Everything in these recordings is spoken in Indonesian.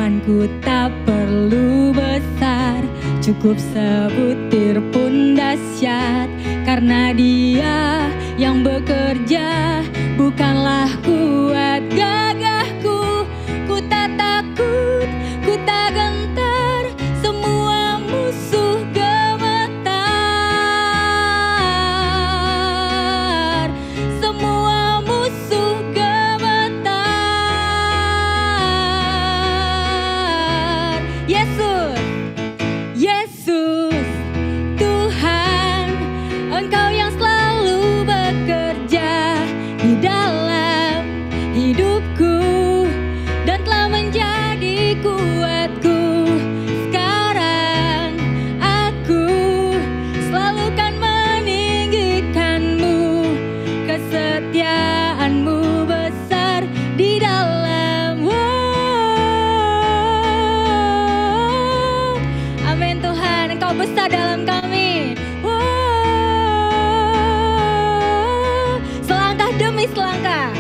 Tuhanku tak perlu besar, cukup sebutir pun dahsyat. Karena Dia yang bekerja, bukanlah kuat gagahku. Ku tak takut, ku tak gentar, semua musuh gemetar. Semua musuh gemetar. Yesus, Yesus, Tuhan, Engkau yang selalu bekerja di dalam hidupku dan telah menjadi kuatku. Sekarang aku selalu kan meninggikanmu, kesetiaanmu besar di dalam. Amin Tuhan, Engkau besar dalam kami. Selangkah demi selangkah,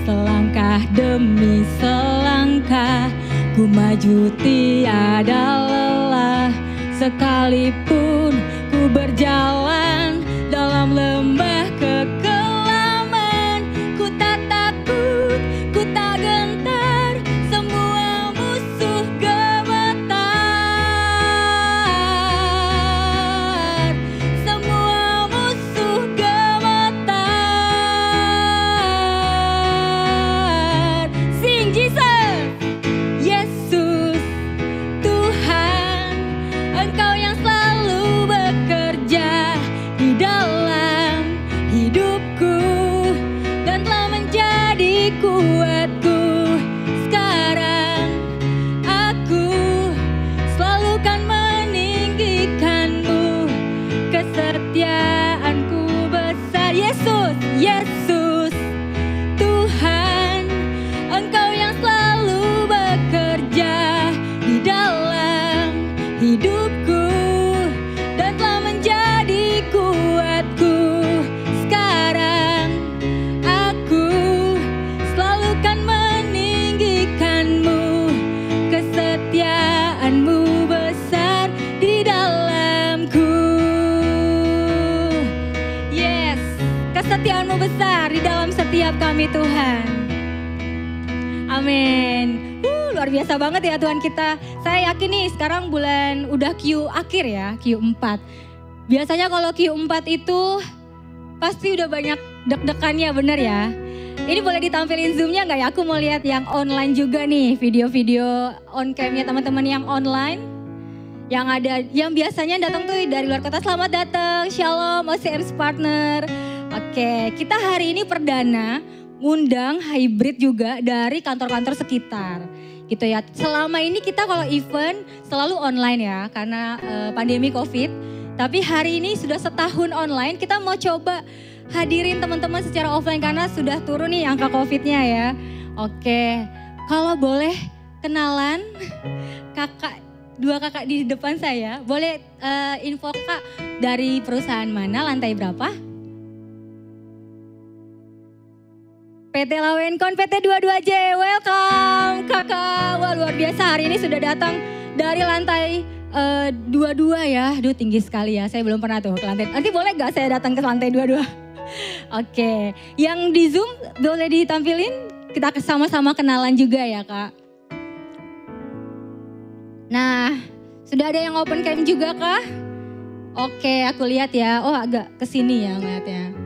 selangkah demi selangkah, ku maju tiada lelah. Sekalipun ku berjalan dalam lembah kekelaman, ku tak takut, ku tak gentar, semua musuh gemetar. Semua musuh gemetar. Sing Jesus, Yesus, Tuhan, Engkau yang selalu bekerja di dalam hidupku dan telah menjadi kuatku. Sekarang aku selalu kan meninggikanmu, kesetiaanku besar. Yesus, Yesus, Tuhan, Engkau yang selalu bekerja di dalam hidupku dan telah menjadi kuatku. Sekarang aku selalu kan meninggikanmu, kesetiaanmu besar di dalamku. Yes, kesetiaanmu besar di dalam setiap kami Tuhan. Amin. Luar biasa banget ya Tuhan kita. Saya yakin nih sekarang bulan udah Q akhir ya, Q4. Biasanya kalau Q4 itu pasti udah banyak deg-degannya, bener ya. Ini boleh ditampilin zoomnya nggak ya? Aku mau lihat yang online juga nih, video-video on camnya teman-teman yang online. Yang ada, yang biasanya datang tuh dari luar kota, selamat datang, Shalom, OCM's Partner. Oke, kita hari ini perdana ngundang hybrid juga dari kantor-kantor sekitar. Gitu ya. Selama ini kita kalau event selalu online ya karena pandemi Covid. Tapi hari ini sudah setahun online, kita mau coba hadirin teman-teman secara offline karena sudah turun nih angka Covid-nya ya. Oke, kalau boleh kenalan dua kakak di depan saya. Boleh info kak dari perusahaan mana, lantai berapa? PT Lawenkon PT 22J, welcome kakak. Wah luar biasa, hari ini sudah datang dari lantai 22 ya. Aduh tinggi sekali ya, saya belum pernah tuh ke lantai. Nanti boleh gak saya datang ke lantai 22? Oke, yang di Zoom boleh ditampilin? Kita sama-sama kenalan juga ya kak. Nah, sudah ada yang open cam juga kah? Oke, aku lihat ya. Oh agak kesini ya ngeliatnya.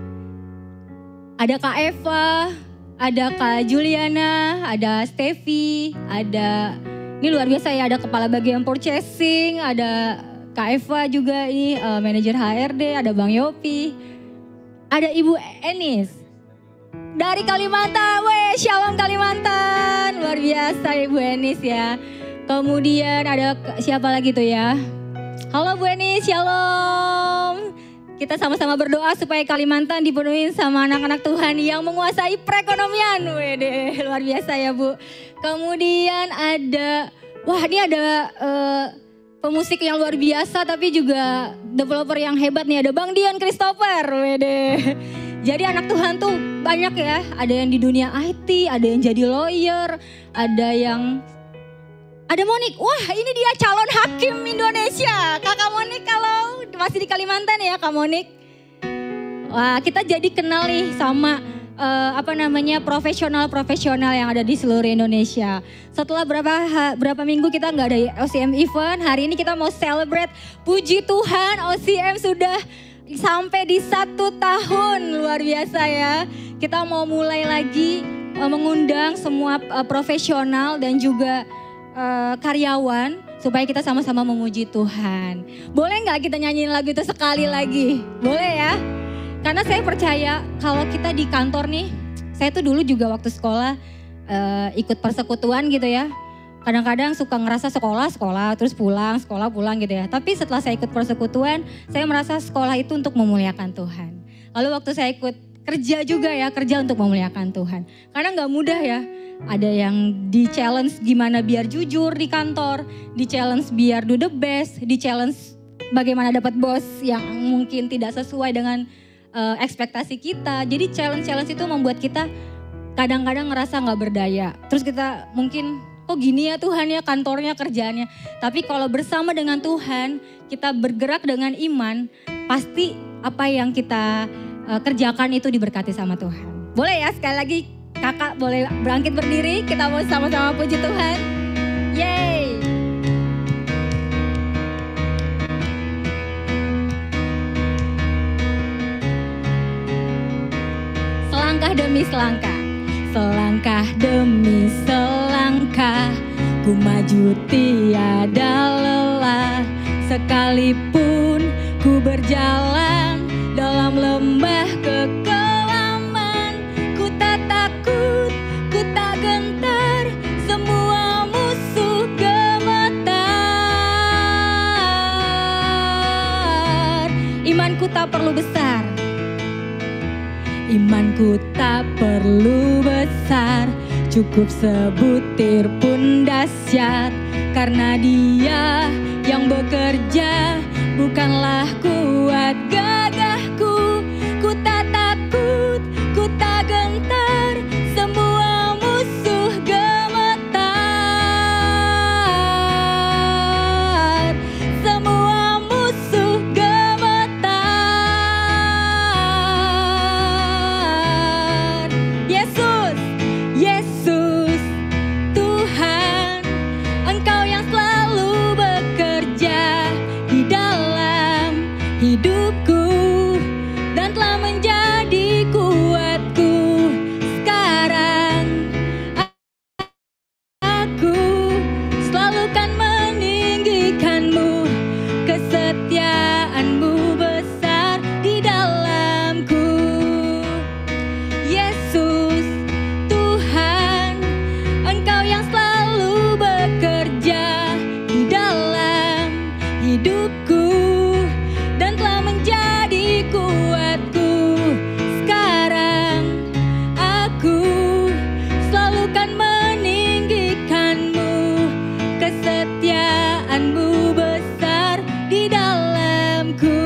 Ada Kak Eva, ada Kak Juliana, ada Steffi, ada, ini luar biasa ya, ada kepala bagian purchasing, ada Kak Eva juga ini manajer HRD, ada Bang Yopi, ada Ibu Enis dari Kalimantan. Weh, Shalom Kalimantan, luar biasa Ibu Enis ya. Kemudian ada siapa lagi tuh ya? Halo Bu Enis, Shalom. Kita sama-sama berdoa supaya Kalimantan dipenuhi sama anak-anak Tuhan yang menguasai perekonomian. Wede, luar biasa ya Bu. Kemudian ada, wah ini ada pemusik yang luar biasa tapi juga developer yang hebat nih. Ada Bang Dion Christopher, wede. Jadi anak Tuhan tuh banyak ya, ada yang di dunia IT, ada yang jadi lawyer, ada Monik, wah ini dia calon hakim Indonesia. Kakak Monik kalau masih di Kalimantan ya Kak Monik. Wah kita jadi kenal nih sama profesional yang ada di seluruh Indonesia. Setelah berapa minggu kita nggak ada OCM event, hari ini kita mau celebrate. Puji Tuhan OCM sudah sampai di 1 tahun, luar biasa ya. Kita mau mulai lagi mengundang semua profesional dan juga karyawan supaya kita sama-sama memuji Tuhan. Boleh nggak kita nyanyiin lagu itu sekali lagi? Boleh ya? Karena saya percaya kalau kita di kantor nih, saya tuh dulu juga waktu sekolah ikut persekutuan gitu ya. Kadang-kadang suka ngerasa sekolah terus pulang, sekolah pulang gitu ya. Tapi setelah saya ikut persekutuan, saya merasa sekolah itu untuk memuliakan Tuhan. Lalu waktu saya ikut kerja juga ya, kerja untuk memuliakan Tuhan. Karena gak mudah ya, ada yang di challenge gimana biar jujur di kantor, di challenge biar do the best, di challenge bagaimana dapat bos yang mungkin tidak sesuai dengan ekspektasi kita. Jadi challenge itu membuat kita kadang-kadang ngerasa gak berdaya. Terus kita mungkin kok gini ya Tuhan ya kantornya, kerjaannya. Tapi kalau bersama dengan Tuhan, kita bergerak dengan iman, pasti apa yang kita kerjakan itu diberkati sama Tuhan. Boleh ya sekali lagi kakak boleh bangkit berdiri, kita mau sama-sama puji Tuhan. Yeay. Selangkah demi selangkah. Selangkah demi selangkah, ku maju tiada lelah. Sekalipun ku berjalan dalam lembah kekelaman, ku tak takut, ku tak gentar, semua musuh gemetar. Imanku tak perlu besar, imanku tak perlu besar, cukup sebutir pun dahsyat. Karena Dia yang bekerja, bukanlah kuat gagahku. Ku tak takut, ku tak gentar, semua musuh gemetar. Semua musuh gemetar. Yesus, Yesus, Tuhan, Engkau yang selalu bekerja di dalam hidupku dan telah menjadi kuatku. Sekarang aku selalu kan meninggikanmu, kesetiaanmu besar di dalamku. Yesus, Tuhan, Engkau yang selalu bekerja di dalam hidupku dan telah menjadi kuatku. Sekarang aku selalu kan meninggikanmu, kesetiaanmu besar di dalamku.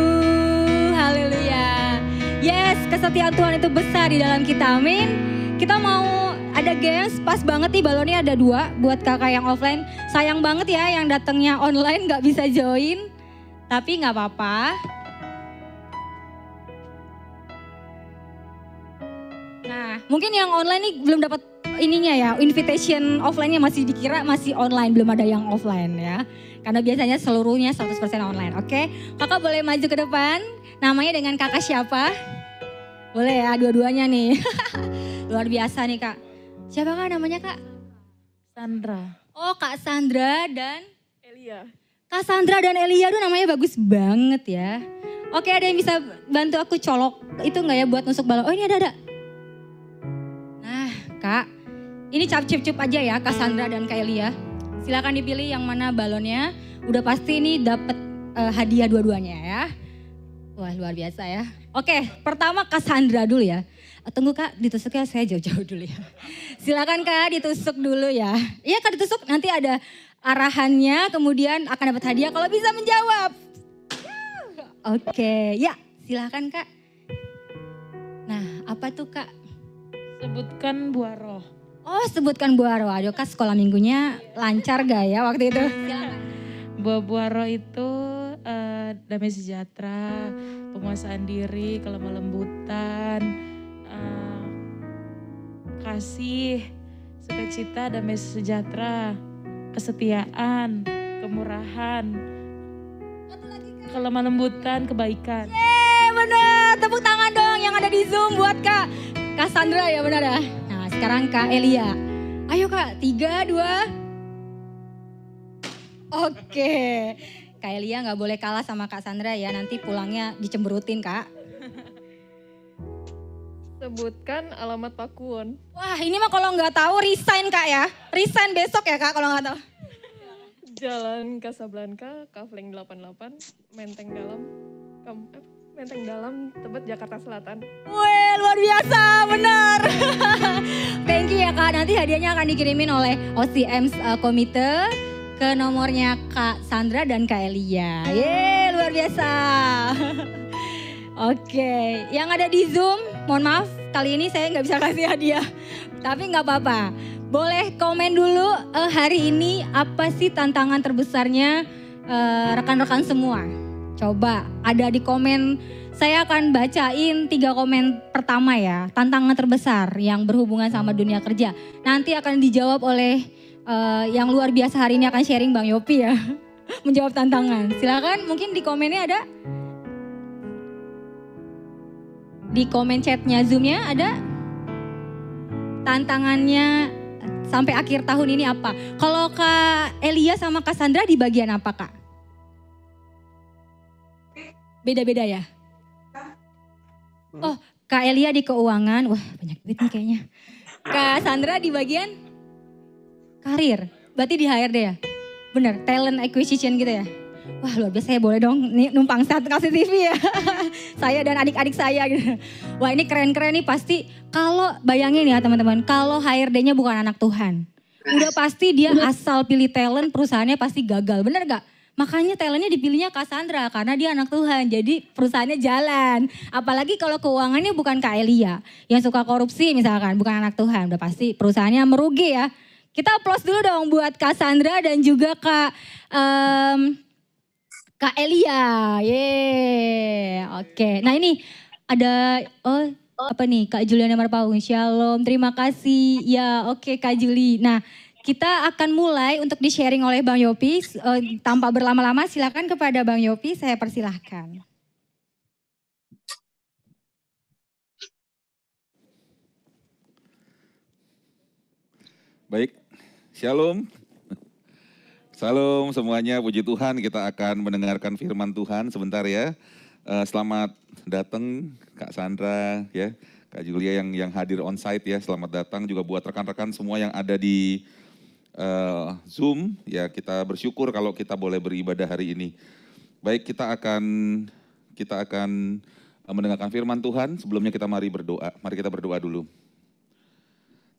Haleluya. Yes, kesetiaan Tuhan itu besar di dalam kita, amin. Kita mau ada games, pas banget nih balonnya ada 2 buat kakak yang offline. Sayang banget ya yang datangnya online gak bisa join, tapi gak apa-apa. Nah mungkin yang online nih belum dapat ininya ya, invitation offline-nya masih dikira masih online, belum ada yang offline ya. Karena biasanya seluruhnya 100% online, oke? Kakak boleh maju ke depan, namanya dengan kakak siapa? Boleh ya, dua-duanya nih. Luar biasa nih kak. Siapa kak namanya kak? Sandra. Oh Kak Sandra dan Elia. Kak Sandra dan Elia tuh namanya bagus banget ya. Oke, ada yang bisa bantu aku colok itu nggak ya buat nusuk balon? Oh ini ada. Nah kak, ini cap-cip-cup aja ya Kak Sandra dan Kak Elia. Silakan dipilih yang mana balonnya. Udah pasti ini dapat hadiah dua-duanya ya. Wah luar biasa ya. Oke, pertama Kak Sandra dulu ya. Tunggu kak, ditusuknya saya jauh-jauh dulu ya. Silakan kak, ditusuk dulu ya. Iya kak ditusuk, nanti ada arahannya, kemudian akan dapat hadiah kalau bisa menjawab. Oke, ya silakan kak. Nah, Apa tuh Kak? Sebutkan buah roh. Oh, sebutkan buah roh. Aduh Kak, sekolah minggunya lancar gak ya waktu itu? Silakan. Buah-buah roh itu damai sejahtera, penguasaan diri, kelemah lembutan, kasih, sukacita, damai sejahtera, kesetiaan, kemurahan, kelemah lembutan, kebaikan. Bener, tepuk tangan dong yang ada di Zoom buat Kak Sandra ya, benar ya. Nah sekarang Kak Elia. Ayo Kak, 3, 2. Oke. Kak Elia gak boleh kalah sama Kak Sandra ya, nanti pulangnya dicemberutin Kak. Sebutkan alamat Pakuwon. Wah ini mah kalau nggak tahu resign Kak ya. Resign besok ya Kak kalau nggak tahu. Jalan Kasablanka, Kafling 88, Menteng Dalam, Tebet, Jakarta Selatan. Wih luar biasa, benar. Thank you ya Kak, nanti hadiahnya akan dikirimin oleh OCM's komite ke nomornya Kak Sandra dan Kak Elia. Yeay luar biasa. Oke, yang ada di Zoom, mohon maaf kali ini saya nggak bisa kasih hadiah. Tapi nggak apa-apa, boleh komen dulu hari ini apa sih tantangan terbesarnya rekan-rekan semua. Coba ada di komen, saya akan bacain 3 komen pertama ya. Tantangan terbesar yang berhubungan sama dunia kerja. Nanti akan dijawab oleh yang luar biasa hari ini akan sharing Bang Yopi ya. Menjawab tantangan. Silakan mungkin di komennya ada. Di komen chatnya Zoom-nya ada. Tantangannya sampai akhir tahun ini apa? Kalau Kak Elia sama Kak Sandra di bagian apa Kak? Beda-beda ya? Oh, Kak Elia di keuangan. Wah, banyak duit nih kayaknya. Kak Sandra di bagian karir. Berarti di HRD ya? Bener, talent acquisition gitu ya? Wah, luar biasa, saya boleh dong nih numpang saat kasih TV ya. Saya dan adik-adik saya gitu. Wah, ini keren-keren nih pasti. Kalau bayangin ya teman-teman, kalau HRD-nya bukan anak Tuhan. Udah pasti dia asal pilih talent, perusahaannya pasti gagal. Bener gak? Makanya talentnya dipilihnya Kak Sandra karena dia anak Tuhan. Jadi perusahaannya jalan. Apalagi kalau keuangannya bukan Kak Elia. Yang suka korupsi misalkan, bukan anak Tuhan. Udah pasti perusahaannya merugi ya. Kita applause dulu dong buat Kak Sandra dan juga Kak Elia. Yeay. Oke. Nah ini ada, apa nih Kak Juliana Marpaung. Shalom, terima kasih. Ya oke Kak Juli. Nah kita akan mulai untuk di-sharing oleh Bang Yopi. Tanpa berlama-lama silakan kepada Bang Yopi, saya persilahkan. Baik, shalom. Salam semuanya, puji Tuhan, kita akan mendengarkan firman Tuhan sebentar ya. Selamat datang Kak Sandra ya, Kak Julia yang hadir on-site ya, selamat datang juga buat rekan-rekan semua yang ada di Zoom ya, kita bersyukur kalau kita boleh beribadah hari ini. Baik, kita akan mendengarkan firman Tuhan. Sebelumnya kita mari berdoa. Mari kita berdoa dulu.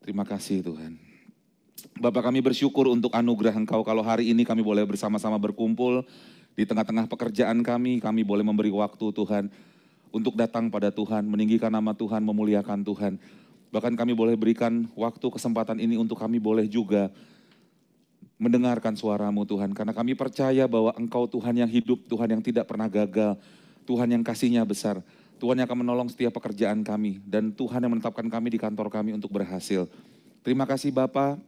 Terima kasih Tuhan. Bapak, kami bersyukur untuk anugerah Engkau kalau hari ini kami boleh bersama-sama berkumpul di tengah-tengah pekerjaan kami boleh memberi waktu Tuhan untuk datang pada Tuhan, meninggikan nama Tuhan, memuliakan Tuhan. Bahkan kami boleh berikan waktu kesempatan ini untuk kami boleh juga mendengarkan suara-Mu Tuhan. Karena kami percaya bahwa Engkau Tuhan yang hidup, Tuhan yang tidak pernah gagal, Tuhan yang kasih-Nya besar, Tuhan yang akan menolong setiap pekerjaan kami, dan Tuhan yang menetapkan kami di kantor kami untuk berhasil. Terima kasih Bapa,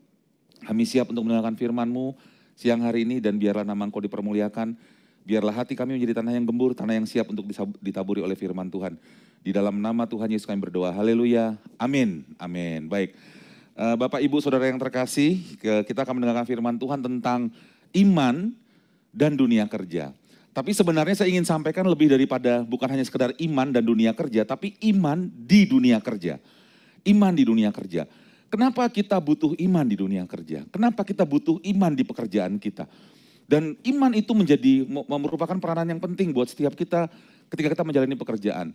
kami siap untuk mendengarkan firman-Mu siang hari ini, dan biarlah nama Engkau dipermuliakan, biarlah hati kami menjadi tanah yang gembur, tanah yang siap untuk ditaburi oleh firman Tuhan. Di dalam nama Tuhan Yesus kami berdoa, haleluya, amin, amin. Baik. Bapak, Ibu, Saudara yang terkasih, kita akan mendengarkan firman Tuhan tentang iman dan dunia kerja. Tapi sebenarnya saya ingin sampaikan lebih daripada bukan hanya sekedar iman dan dunia kerja, tapi iman di dunia kerja. Iman di dunia kerja. Kenapa kita butuh iman di dunia kerja? Kenapa kita butuh iman di pekerjaan kita? Dan iman itu merupakan peranan yang penting buat setiap kita ketika kita menjalani pekerjaan.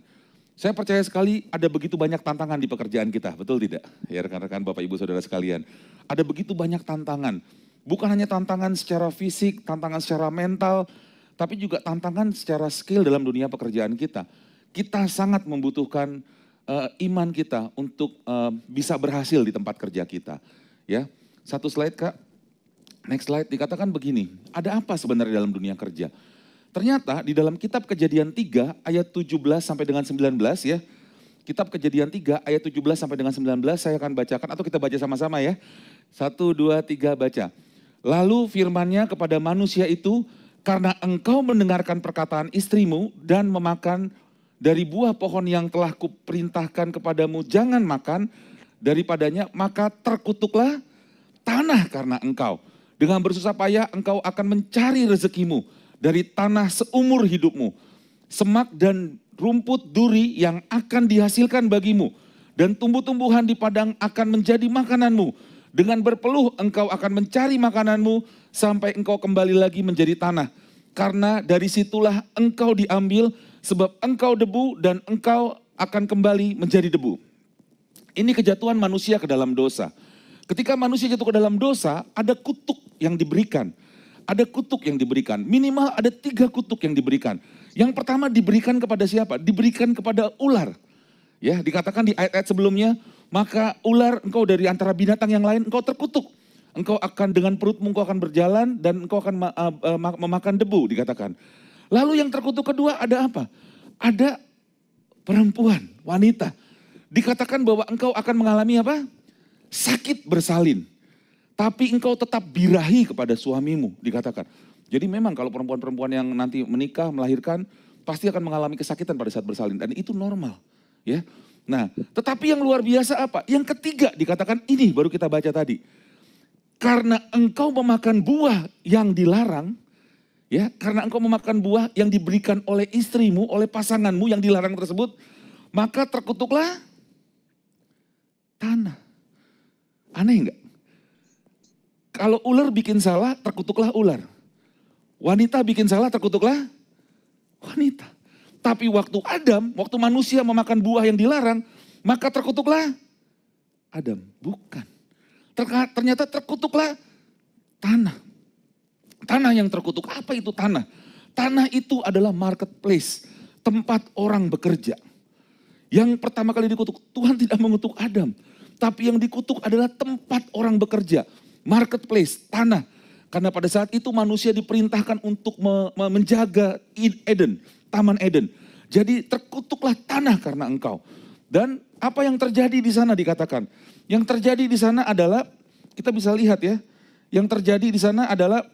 Saya percaya sekali ada begitu banyak tantangan di pekerjaan kita, betul tidak? Ya rekan-rekan, Bapak, Ibu, Saudara sekalian. Ada begitu banyak tantangan. Bukan hanya tantangan secara fisik, tantangan secara mental, tapi juga tantangan secara skill dalam dunia pekerjaan kita. Kita sangat membutuhkan iman kita untuk bisa berhasil di tempat kerja kita. Ya, satu slide Kak, next slide, dikatakan begini, ada apa sebenarnya dalam dunia kerja? Ternyata di dalam kitab Kejadian 3 ayat 17 sampai dengan 19 ya, kitab Kejadian 3 ayat 17 sampai dengan 19 saya akan bacakan atau kita baca sama-sama ya. 1, 2, 3 baca. Lalu firman-Nya kepada manusia itu, karena engkau mendengarkan perkataan istrimu dan memakan dari buah pohon yang telah kuperintahkan kepadamu jangan makan daripadanya, maka terkutuklah tanah karena engkau. Dengan bersusah payah engkau akan mencari rezekimu dari tanah seumur hidupmu. Semak dan rumput duri yang akan dihasilkan bagimu. Dan tumbuh-tumbuhan di padang akan menjadi makananmu. Dengan berpeluh engkau akan mencari makananmu sampai engkau kembali lagi menjadi tanah. Karena dari situlah engkau diambil sebab engkau debu dan engkau akan kembali menjadi debu. Ini kejatuhan manusia ke dalam dosa. Ketika manusia jatuh ke dalam dosa, ada kutuk yang diberikan. Ada kutuk yang diberikan. Minimal ada 3 kutuk yang diberikan. Yang pertama diberikan kepada siapa? Diberikan kepada ular. Ya, dikatakan di ayat-ayat sebelumnya, maka ular engkau dari antara binatang yang lain engkau terkutuk. Engkau akan dengan perutmu engkau akan berjalan dan engkau akan memakan debu dikatakan. Lalu yang terkutuk kedua ada apa? Ada perempuan, wanita. Dikatakan bahwa engkau akan mengalami apa? Sakit bersalin. Tapi engkau tetap birahi kepada suamimu dikatakan. Jadi memang kalau perempuan-perempuan yang nanti menikah, melahirkan, pasti akan mengalami kesakitan pada saat bersalin. Dan itu normal. Ya. Nah, tetapi yang luar biasa apa? Yang ketiga dikatakan ini baru kita baca tadi. Karena engkau memakan buah yang dilarang, ya, karena engkau memakan buah yang diberikan oleh istrimu, oleh pasanganmu yang dilarang tersebut, maka terkutuklah tanah. Aneh enggak? Kalau ular bikin salah, terkutuklah ular. Wanita bikin salah, terkutuklah wanita. Tapi waktu Adam, waktu manusia memakan buah yang dilarang, maka terkutuklah Adam. Bukan. Ternyata terkutuklah tanah. Tanah yang terkutuk. Apa itu tanah? Tanah itu adalah marketplace. Tempat orang bekerja. Yang pertama kali dikutuk, Tuhan tidak mengutuk Adam. Tapi yang dikutuk adalah tempat orang bekerja. Marketplace, tanah. Karena pada saat itu manusia diperintahkan untuk menjaga Eden. Taman Eden. Jadi terkutuklah tanah karena engkau. Dan apa yang terjadi di sana dikatakan. Yang terjadi di sana adalah, kita bisa lihat ya. Yang terjadi di sana adalah,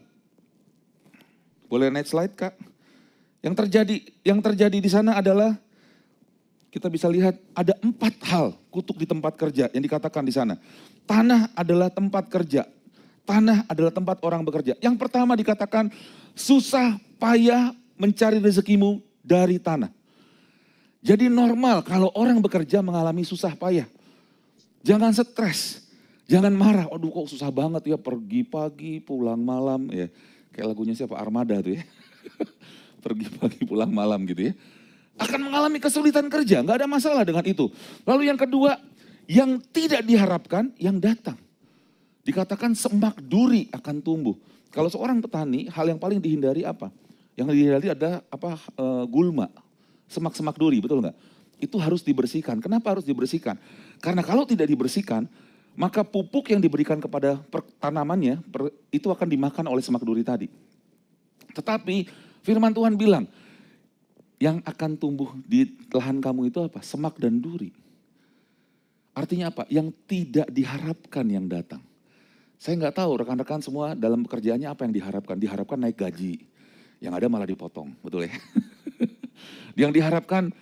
boleh next slide Kak. Yang terjadi di sana adalah, kita bisa lihat ada 4 hal kutuk di tempat kerja yang dikatakan di sana. Tanah adalah tempat kerja. Tanah adalah tempat orang bekerja. Yang pertama dikatakan susah payah mencari rezekimu dari tanah. Jadi normal kalau orang bekerja mengalami susah payah. Jangan stres, jangan marah. Aduh kok susah banget ya, pergi pagi pulang malam. Ya, kayak lagunya siapa, Armada tuh ya. Pergi pagi pulang malam gitu ya. Akan mengalami kesulitan kerja, gak ada masalah dengan itu. Lalu yang kedua, yang tidak diharapkan yang datang. Dikatakan semak duri akan tumbuh. Kalau seorang petani, hal yang paling dihindari apa? Yang dihindari ada gulma, semak-semak duri, betul nggak? Itu harus dibersihkan. Kenapa harus dibersihkan? Karena kalau tidak dibersihkan, maka pupuk yang diberikan kepada tanamannya itu akan dimakan oleh semak duri tadi. Tetapi firman Tuhan bilang, yang akan tumbuh di lahan kamu itu apa? Semak dan duri. Artinya apa? Yang tidak diharapkan yang datang. Saya nggak tahu rekan-rekan semua dalam pekerjaannya apa yang diharapkan. Diharapkan naik gaji. Yang ada malah dipotong, betul ya? Yang diharapkan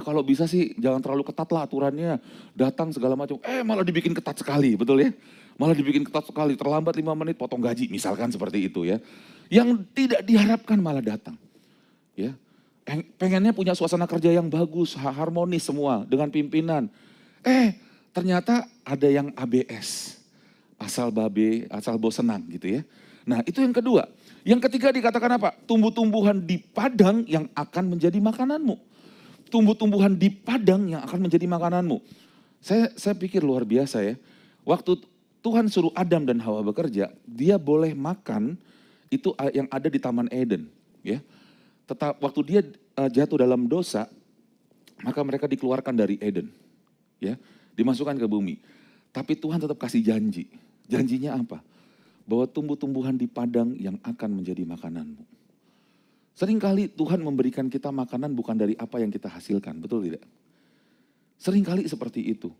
kalau bisa sih jangan terlalu ketat lah aturannya. Datang segala macam, malah dibikin ketat sekali, betul ya? Malah dibikin ketat sekali, terlambat 5 menit potong gaji, misalkan seperti itu ya. Yang tidak diharapkan malah datang. Ya. Pengennya punya suasana kerja yang bagus, harmonis semua dengan pimpinan. Ternyata ada yang ABS. Asal babe, asal bos senang gitu ya. Nah itu yang kedua. Yang ketiga dikatakan apa? Tumbuh-tumbuhan di padang yang akan menjadi makananmu. Tumbuh-tumbuhan di padang yang akan menjadi makananmu. Saya pikir luar biasa ya. Waktu Tuhan suruh Adam dan Hawa bekerja, dia boleh makan itu yang ada di Taman Eden. Ya. Waktu dia jatuh dalam dosa, maka mereka dikeluarkan dari Eden, ya, dimasukkan ke bumi. Tapi Tuhan tetap kasih janji. Janjinya apa? Bahwa tumbuh-tumbuhan di padang yang akan menjadi makananmu. Seringkali Tuhan memberikan kita makanan bukan dari apa yang kita hasilkan, betul tidak? Seringkali seperti itu,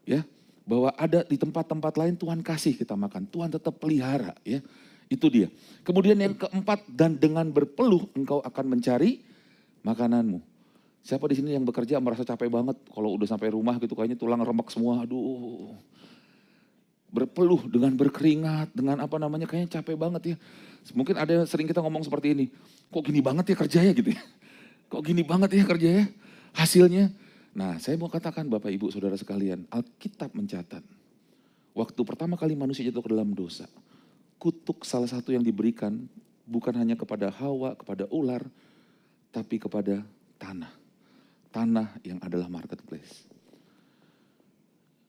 ya. Bahwa ada di tempat-tempat lain Tuhan kasih kita makan, Tuhan tetap pelihara, ya. Itu dia. Kemudian yang keempat, dan dengan berpeluh engkau akan mencari makananmu. Siapa di sini yang bekerja merasa capek banget kalau udah sampai rumah gitu kayaknya tulang remek semua, aduh. Berpeluh dengan berkeringat, dengan apa namanya kayaknya capek banget ya. Mungkin ada sering kita ngomong seperti ini, kok gini banget ya kerjanya gitu ya. Kok gini banget ya kerjanya, hasilnya. Nah, saya mau katakan Bapak Ibu Saudara sekalian, Alkitab mencatat, waktu pertama kali manusia jatuh ke dalam dosa, kutuk salah satu yang diberikan bukan hanya kepada Hawa, kepada ular, tapi kepada tanah. Tanah yang adalah marketplace.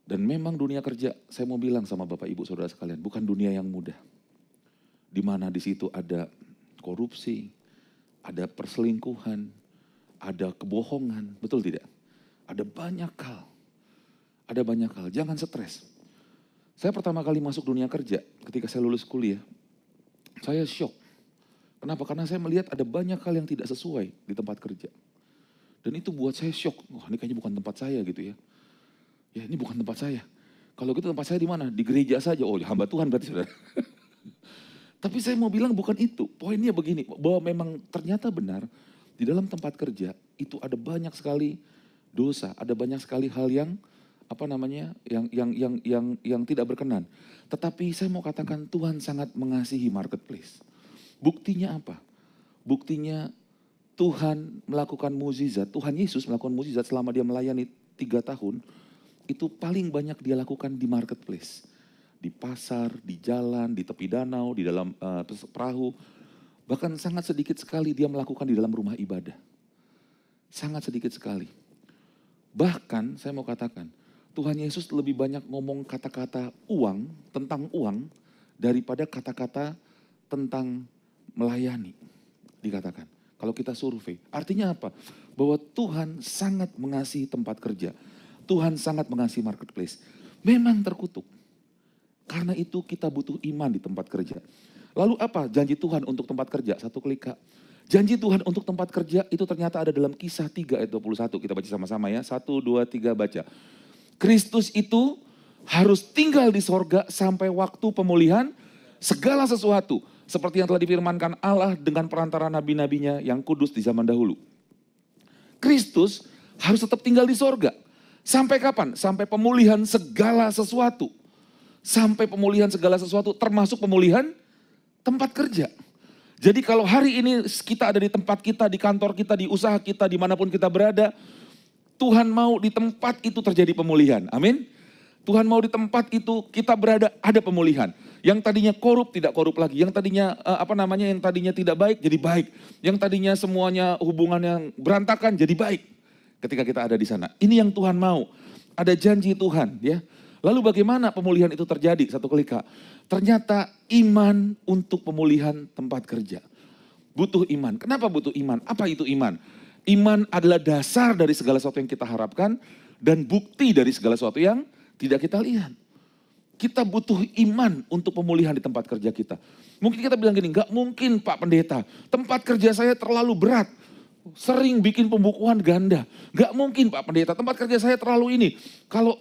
Dan memang dunia kerja, saya mau bilang sama Bapak Ibu Saudara sekalian, bukan dunia yang mudah. Di mana di situ ada korupsi, ada perselingkuhan, ada kebohongan, betul tidak? Ada banyak hal. Ada banyak hal, jangan stres. Saya pertama kali masuk dunia kerja ketika saya lulus kuliah, saya shock. Kenapa? Karena saya melihat ada banyak hal yang tidak sesuai di tempat kerja. Dan itu buat saya shock, wah ini kayaknya bukan tempat saya gitu ya. Ya ini bukan tempat saya. Kalau gitu tempat saya di mana? Di gereja saja, oh hamba Tuhan berarti saudara. Tapi saya mau bilang bukan itu, poinnya begini, bahwa memang ternyata benar di dalam tempat kerja itu ada banyak sekali dosa, ada banyak sekali hal yang apa namanya yang tidak berkenan. Tetapi saya mau katakan Tuhan sangat mengasihi marketplace. Buktinya apa? Buktinya Tuhan melakukan mukjizat, Tuhan Yesus melakukan mukjizat selama dia melayani 3 tahun, itu paling banyak dia lakukan di marketplace. Di pasar, di jalan, di tepi danau, di dalam perahu. Bahkan sangat sedikit sekali dia melakukan di dalam rumah ibadah. Sangat sedikit sekali. Bahkan saya mau katakan, Tuhan Yesus lebih banyak ngomong kata-kata uang, tentang uang, daripada kata-kata tentang melayani, dikatakan. Kalau kita survei, artinya apa? Bahwa Tuhan sangat mengasihi tempat kerja. Tuhan sangat mengasihi marketplace. Memang terkutuk. Karena itu kita butuh iman di tempat kerja. Lalu apa janji Tuhan untuk tempat kerja? Satu klik Kak. Janji Tuhan untuk tempat kerja itu ternyata ada dalam Kisah 3 ayat 21. Kita baca sama-sama ya. 1, 2, 3 baca. Kristus itu harus tinggal di sorga sampai waktu pemulihan segala sesuatu. Seperti yang telah difirmankan Allah dengan perantara nabi-nabinya yang kudus di zaman dahulu. Kristus harus tetap tinggal di sorga. Sampai kapan? Sampai pemulihan segala sesuatu. Sampai pemulihan segala sesuatu termasuk pemulihan tempat kerja. Jadi kalau hari ini kita ada di tempat kita, di kantor kita, di usaha kita, dimanapun kita berada, Tuhan mau di tempat itu terjadi pemulihan. Amin. Tuhan mau di tempat itu kita berada ada pemulihan. Yang tadinya korup tidak korup lagi. Yang tadinya yang tadinya tidak baik jadi baik. Yang tadinya semuanya hubungan yang berantakan jadi baik. Ketika kita ada di sana. Ini yang Tuhan mau. Ada janji Tuhan ya. Lalu bagaimana pemulihan itu terjadi? Satu klik Kak. Ternyata iman untuk pemulihan tempat kerja. Butuh iman. Kenapa butuh iman? Apa itu iman? Iman adalah dasar dari segala sesuatu yang kita harapkan dan bukti dari segala sesuatu yang tidak kita lihat. Kita butuh iman untuk pemulihan di tempat kerja kita. Mungkin kita bilang gini, gak mungkin Pak Pendeta, tempat kerja saya terlalu berat. Sering bikin pembukuan ganda. Gak mungkin Pak Pendeta, tempat kerja saya terlalu ini. Kalau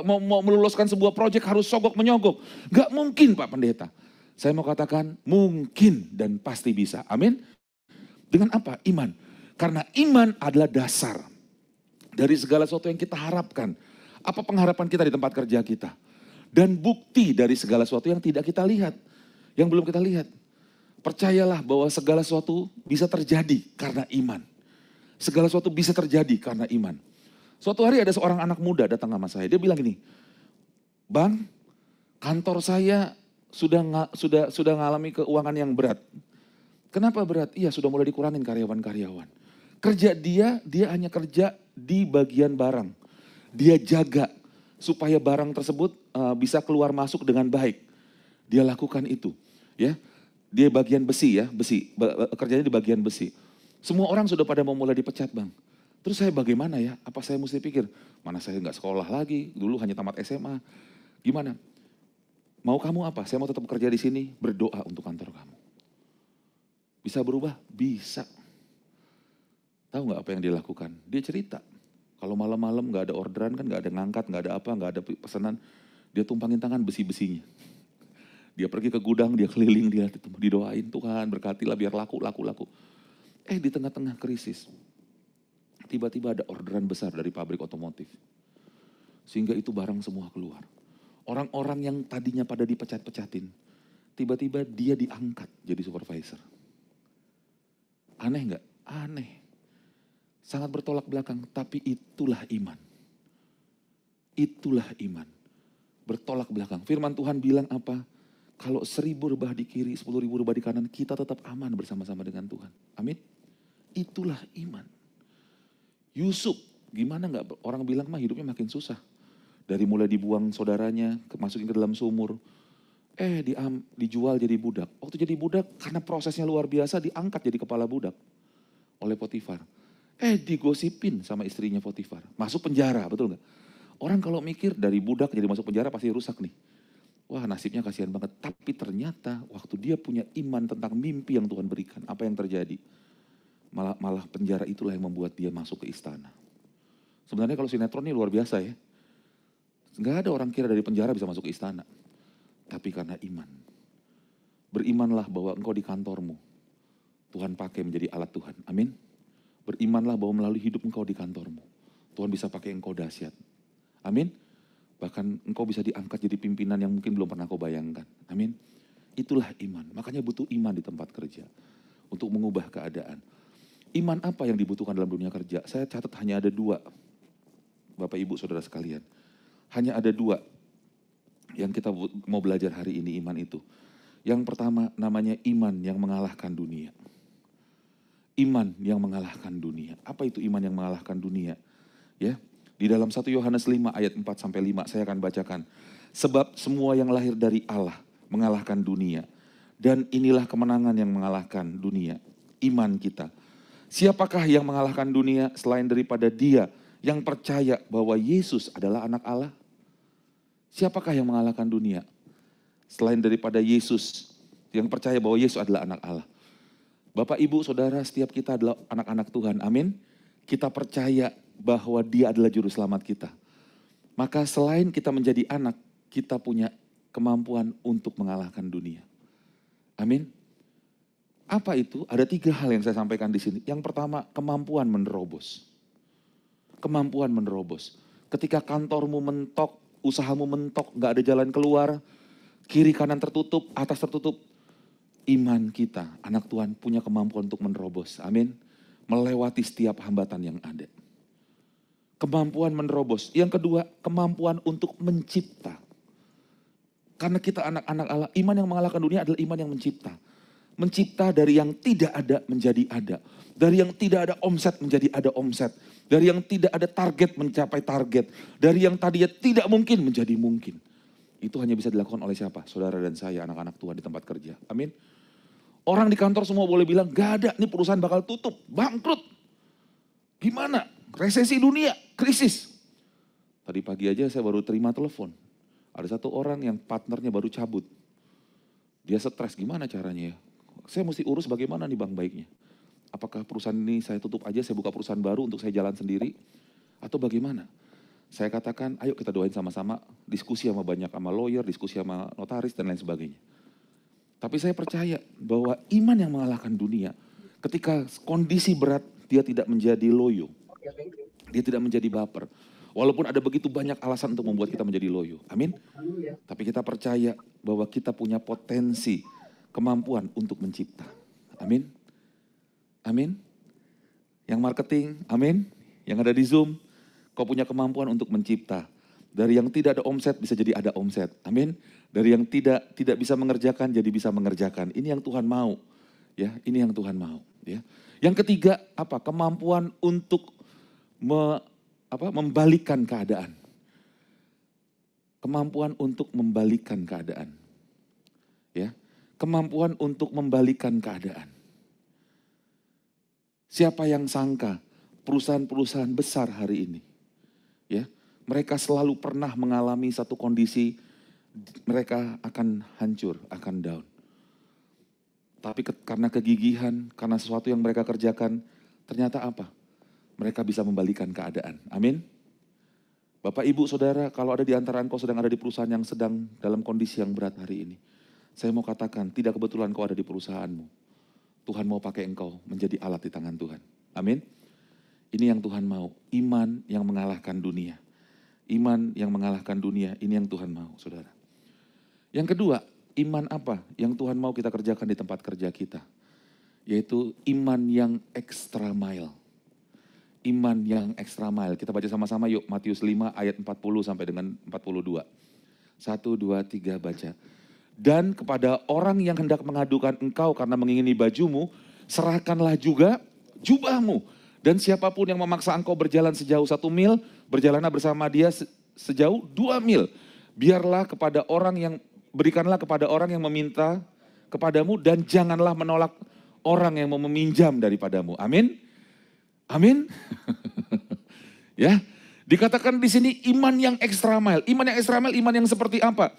mau meloloskan sebuah proyek harus sogok menyogok. Gak mungkin Pak Pendeta. Saya mau katakan mungkin dan pasti bisa. Amin. Dengan apa? Iman. Karena iman adalah dasar dari segala sesuatu yang kita harapkan. Apa pengharapan kita di tempat kerja kita. Dan bukti dari segala sesuatu yang tidak kita lihat. Yang belum kita lihat. Percayalah bahwa segala sesuatu bisa terjadi karena iman. Segala sesuatu bisa terjadi karena iman. Suatu hari ada seorang anak muda datang sama saya. Dia bilang gini, Bang, kantor saya sudah ngalami keuangan yang berat. Kenapa berat? Iya, sudah mulai dikurangin karyawan-karyawan. Kerja dia hanya kerja di bagian barang. Dia jaga supaya barang tersebut bisa keluar masuk dengan baik. Dia lakukan itu, ya. Dia bagian besi ya, kerjanya di bagian besi. Semua orang sudah pada mau mulai dipecat Bang. Terus saya bagaimana ya? Apa saya mesti pikir, mana saya nggak sekolah lagi, dulu hanya tamat SMA. Gimana? Mau kamu apa? Saya mau tetap kerja di sini, berdoa untuk kantor kamu. Bisa berubah? Bisa. Tahu nggak apa yang dia lakukan? Dia cerita. Kalau malam-malam nggak ada orderan kan, nggak ada ngangkat, nggak ada apa, nggak ada pesanan. Dia tumpangin tangan besi-besinya. Dia pergi ke gudang, dia keliling, dia didoain, Tuhan berkatilah biar laku. Di tengah-tengah krisis, tiba-tiba ada orderan besar dari pabrik otomotif. Sehingga itu barang semua keluar. Orang-orang yang tadinya pada dipecat-pecatin, tiba-tiba dia diangkat jadi supervisor. Aneh nggak? Aneh. Sangat bertolak belakang, tapi itulah iman. Itulah iman. Bertolak belakang. Firman Tuhan bilang apa? Kalau 1000 rebah di kiri, 10.000 rebah di kanan, kita tetap aman bersama-sama dengan Tuhan. Amin. Itulah iman. Yusuf, gimana nggak orang bilang mah hidupnya makin susah. Dari mulai dibuang saudaranya, masukin ke dalam sumur. Dijual jadi budak. Waktu jadi budak, karena prosesnya luar biasa, diangkat jadi kepala budak oleh Potifar. Digosipin sama istrinya Potifar. Masuk penjara, betul nggak? Orang kalau mikir dari budak jadi masuk penjara pasti rusak nih. Wah, nasibnya kasihan banget. Tapi ternyata waktu dia punya iman tentang mimpi yang Tuhan berikan, apa yang terjadi? Malah penjara itulah yang membuat dia masuk ke istana. Sebenarnya kalau sinetron ini luar biasa ya. Nggak ada orang kira dari penjara bisa masuk ke istana. Tapi karena iman. Berimanlah bahwa engkau di kantormu, Tuhan pakai menjadi alat Tuhan. Amin. Berimanlah bahwa melalui hidup engkau di kantormu, Tuhan bisa pakai engkau dahsyat. Amin. Bahkan engkau bisa diangkat jadi pimpinan yang mungkin belum pernah kau bayangkan. Amin. Itulah iman. Makanya butuh iman di tempat kerja. Untuk mengubah keadaan. Iman apa yang dibutuhkan dalam dunia kerja? Saya catat hanya ada 2. Bapak Ibu Saudara sekalian. Hanya ada 2 yang kita mau belajar hari ini iman itu. Yang pertama namanya iman yang mengalahkan dunia. Iman yang mengalahkan dunia. Apa itu iman yang mengalahkan dunia? Ya, di dalam 1 Yohanes 5 ayat 4-5 saya akan bacakan. Sebab semua yang lahir dari Allah mengalahkan dunia. Dan inilah kemenangan yang mengalahkan dunia. Iman kita. Siapakah yang mengalahkan dunia selain daripada dia yang percaya bahwa Yesus adalah anak Allah? Siapakah yang mengalahkan dunia selain daripada Yesus yang percaya bahwa Yesus adalah anak Allah? Bapak, Ibu, Saudara, setiap kita adalah anak-anak Tuhan. Amin. Kita percaya bahwa dia adalah juru selamat kita. Maka selain kita menjadi anak, kita punya kemampuan untuk mengalahkan dunia. Amin. Apa itu? Ada 3 hal yang saya sampaikan di sini. Yang pertama, kemampuan menerobos. Kemampuan menerobos. Ketika kantormu mentok, usahamu mentok, gak ada jalan keluar, kiri kanan tertutup, atas tertutup, iman kita, anak Tuhan punya kemampuan untuk menerobos. Amin. Melewati setiap hambatan yang ada. Kemampuan menerobos. Yang kedua, kemampuan untuk mencipta. Karena kita anak-anak Allah, iman yang mengalahkan dunia adalah iman yang mencipta. Mencipta dari yang tidak ada menjadi ada. Dari yang tidak ada omset menjadi ada omset. Dari yang tidak ada target mencapai target. Dari yang tadinya tidak mungkin menjadi mungkin. Itu hanya bisa dilakukan oleh siapa? Saudara dan saya, anak-anak Tuhan di tempat kerja. Amin. Orang di kantor semua boleh bilang, gak ada, ini perusahaan bakal tutup, bangkrut. Gimana? Resesi dunia, krisis. Tadi pagi aja saya baru terima telepon. Ada 1 orang yang partnernya baru cabut. Dia stres, gimana caranya ya? Saya mesti urus bagaimana nih bang baiknya. Apakah perusahaan ini saya tutup aja, saya buka perusahaan baru untuk saya jalan sendiri? Atau bagaimana? Saya katakan, ayo kita doain sama-sama, diskusi sama banyak sama lawyer, diskusi sama notaris dan lain sebagainya. Tapi saya percaya bahwa iman yang mengalahkan dunia, ketika kondisi berat, dia tidak menjadi loyo. Dia tidak menjadi baper. Walaupun ada begitu banyak alasan untuk membuat kita menjadi loyo. Amin. Tapi kita percaya bahwa kita punya potensi, kemampuan untuk mencipta. Amin. Amin. Yang marketing, amin. Yang ada di Zoom, kau punya kemampuan untuk mencipta. Dari yang tidak ada omset bisa jadi ada omset. Amin. Dari yang tidak bisa mengerjakan jadi bisa mengerjakan. Ini yang Tuhan mau. Ya, ini yang Tuhan mau, ya. Yang ketiga, apa? Kemampuan untuk membalikkan keadaan. Kemampuan untuk membalikkan keadaan. Ya. Kemampuan untuk membalikkan keadaan. Siapa yang sangka perusahaan-perusahaan besar hari ini, ya, mereka selalu pernah mengalami satu kondisi mereka akan hancur, akan down. Tapi karena kegigihan, karena sesuatu yang mereka kerjakan, ternyata apa? Mereka bisa membalikan keadaan. Amin. Bapak, Ibu, Saudara, kalau ada di antara engkau sedang ada di perusahaan yang sedang dalam kondisi yang berat hari ini, saya mau katakan, tidak kebetulan kau ada di perusahaanmu. Tuhan mau pakai engkau menjadi alat di tangan Tuhan. Amin. Ini yang Tuhan mau, iman yang mengalahkan dunia. Iman yang mengalahkan dunia, ini yang Tuhan mau, saudara. Yang kedua, iman apa yang Tuhan mau kita kerjakan di tempat kerja kita? Yaitu iman yang extra mile. Iman yang extra mile. Kita baca sama-sama yuk, Matius 5 ayat 40 sampai dengan 42. 1, 2, 3 baca. Dan kepada orang yang hendak mengadukan engkau karena mengingini bajumu, serahkanlah juga jubahmu. Dan siapapun yang memaksa engkau berjalan sejauh 1 mil, berjalanlah bersama dia sejauh 2 mil. Berikanlah kepada orang yang meminta kepadamu dan janganlah menolak orang yang mau meminjam daripadamu. Amin. Amin. Ya, dikatakan di sini iman yang extra mile. Iman yang extra mile, iman yang seperti apa?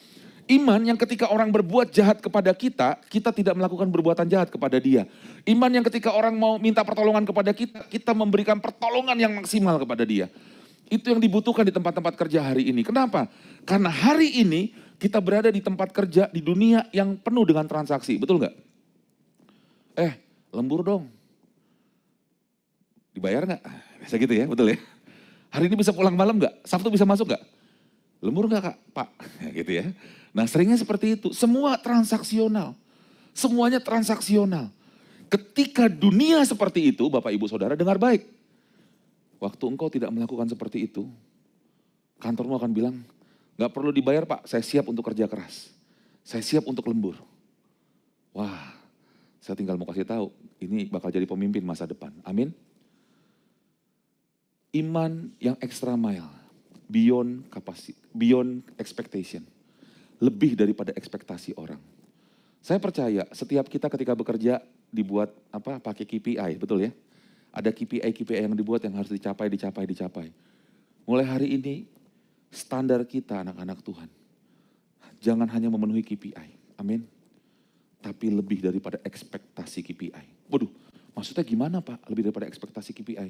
Iman yang ketika orang berbuat jahat kepada kita, kita tidak melakukan perbuatan jahat kepada dia. Iman yang ketika orang mau minta pertolongan kepada kita, kita memberikan pertolongan yang maksimal kepada dia. Itu yang dibutuhkan di tempat-tempat kerja hari ini. Kenapa? Karena hari ini kita berada di tempat kerja di dunia yang penuh dengan transaksi. Betul nggak? Lembur dong. Dibayar nggak? Biasa gitu ya, betul ya? Hari ini bisa pulang malam nggak? Sabtu bisa masuk nggak? Lembur nggak Kak? Pak? Ya, gitu ya. Nah seringnya seperti itu. Semua transaksional. Semuanya transaksional. Ketika dunia seperti itu, Bapak Ibu Saudara dengar baik. Waktu engkau tidak melakukan seperti itu, kantormu akan bilang, gak perlu dibayar Pak, saya siap untuk kerja keras. Saya siap untuk lembur. Wah, saya tinggal mau kasih tahu, ini bakal jadi pemimpin masa depan. Amin. Iman yang extra mile, beyond expectation. Lebih daripada ekspektasi orang. Saya percaya setiap kita ketika bekerja dibuat pakai KPI, betul ya? Ada KPI yang dibuat yang harus dicapai. Mulai hari ini standar kita anak-anak Tuhan. Jangan hanya memenuhi KPI, amin. Tapi lebih daripada ekspektasi KPI. Waduh, maksudnya gimana Pak lebih daripada ekspektasi KPI?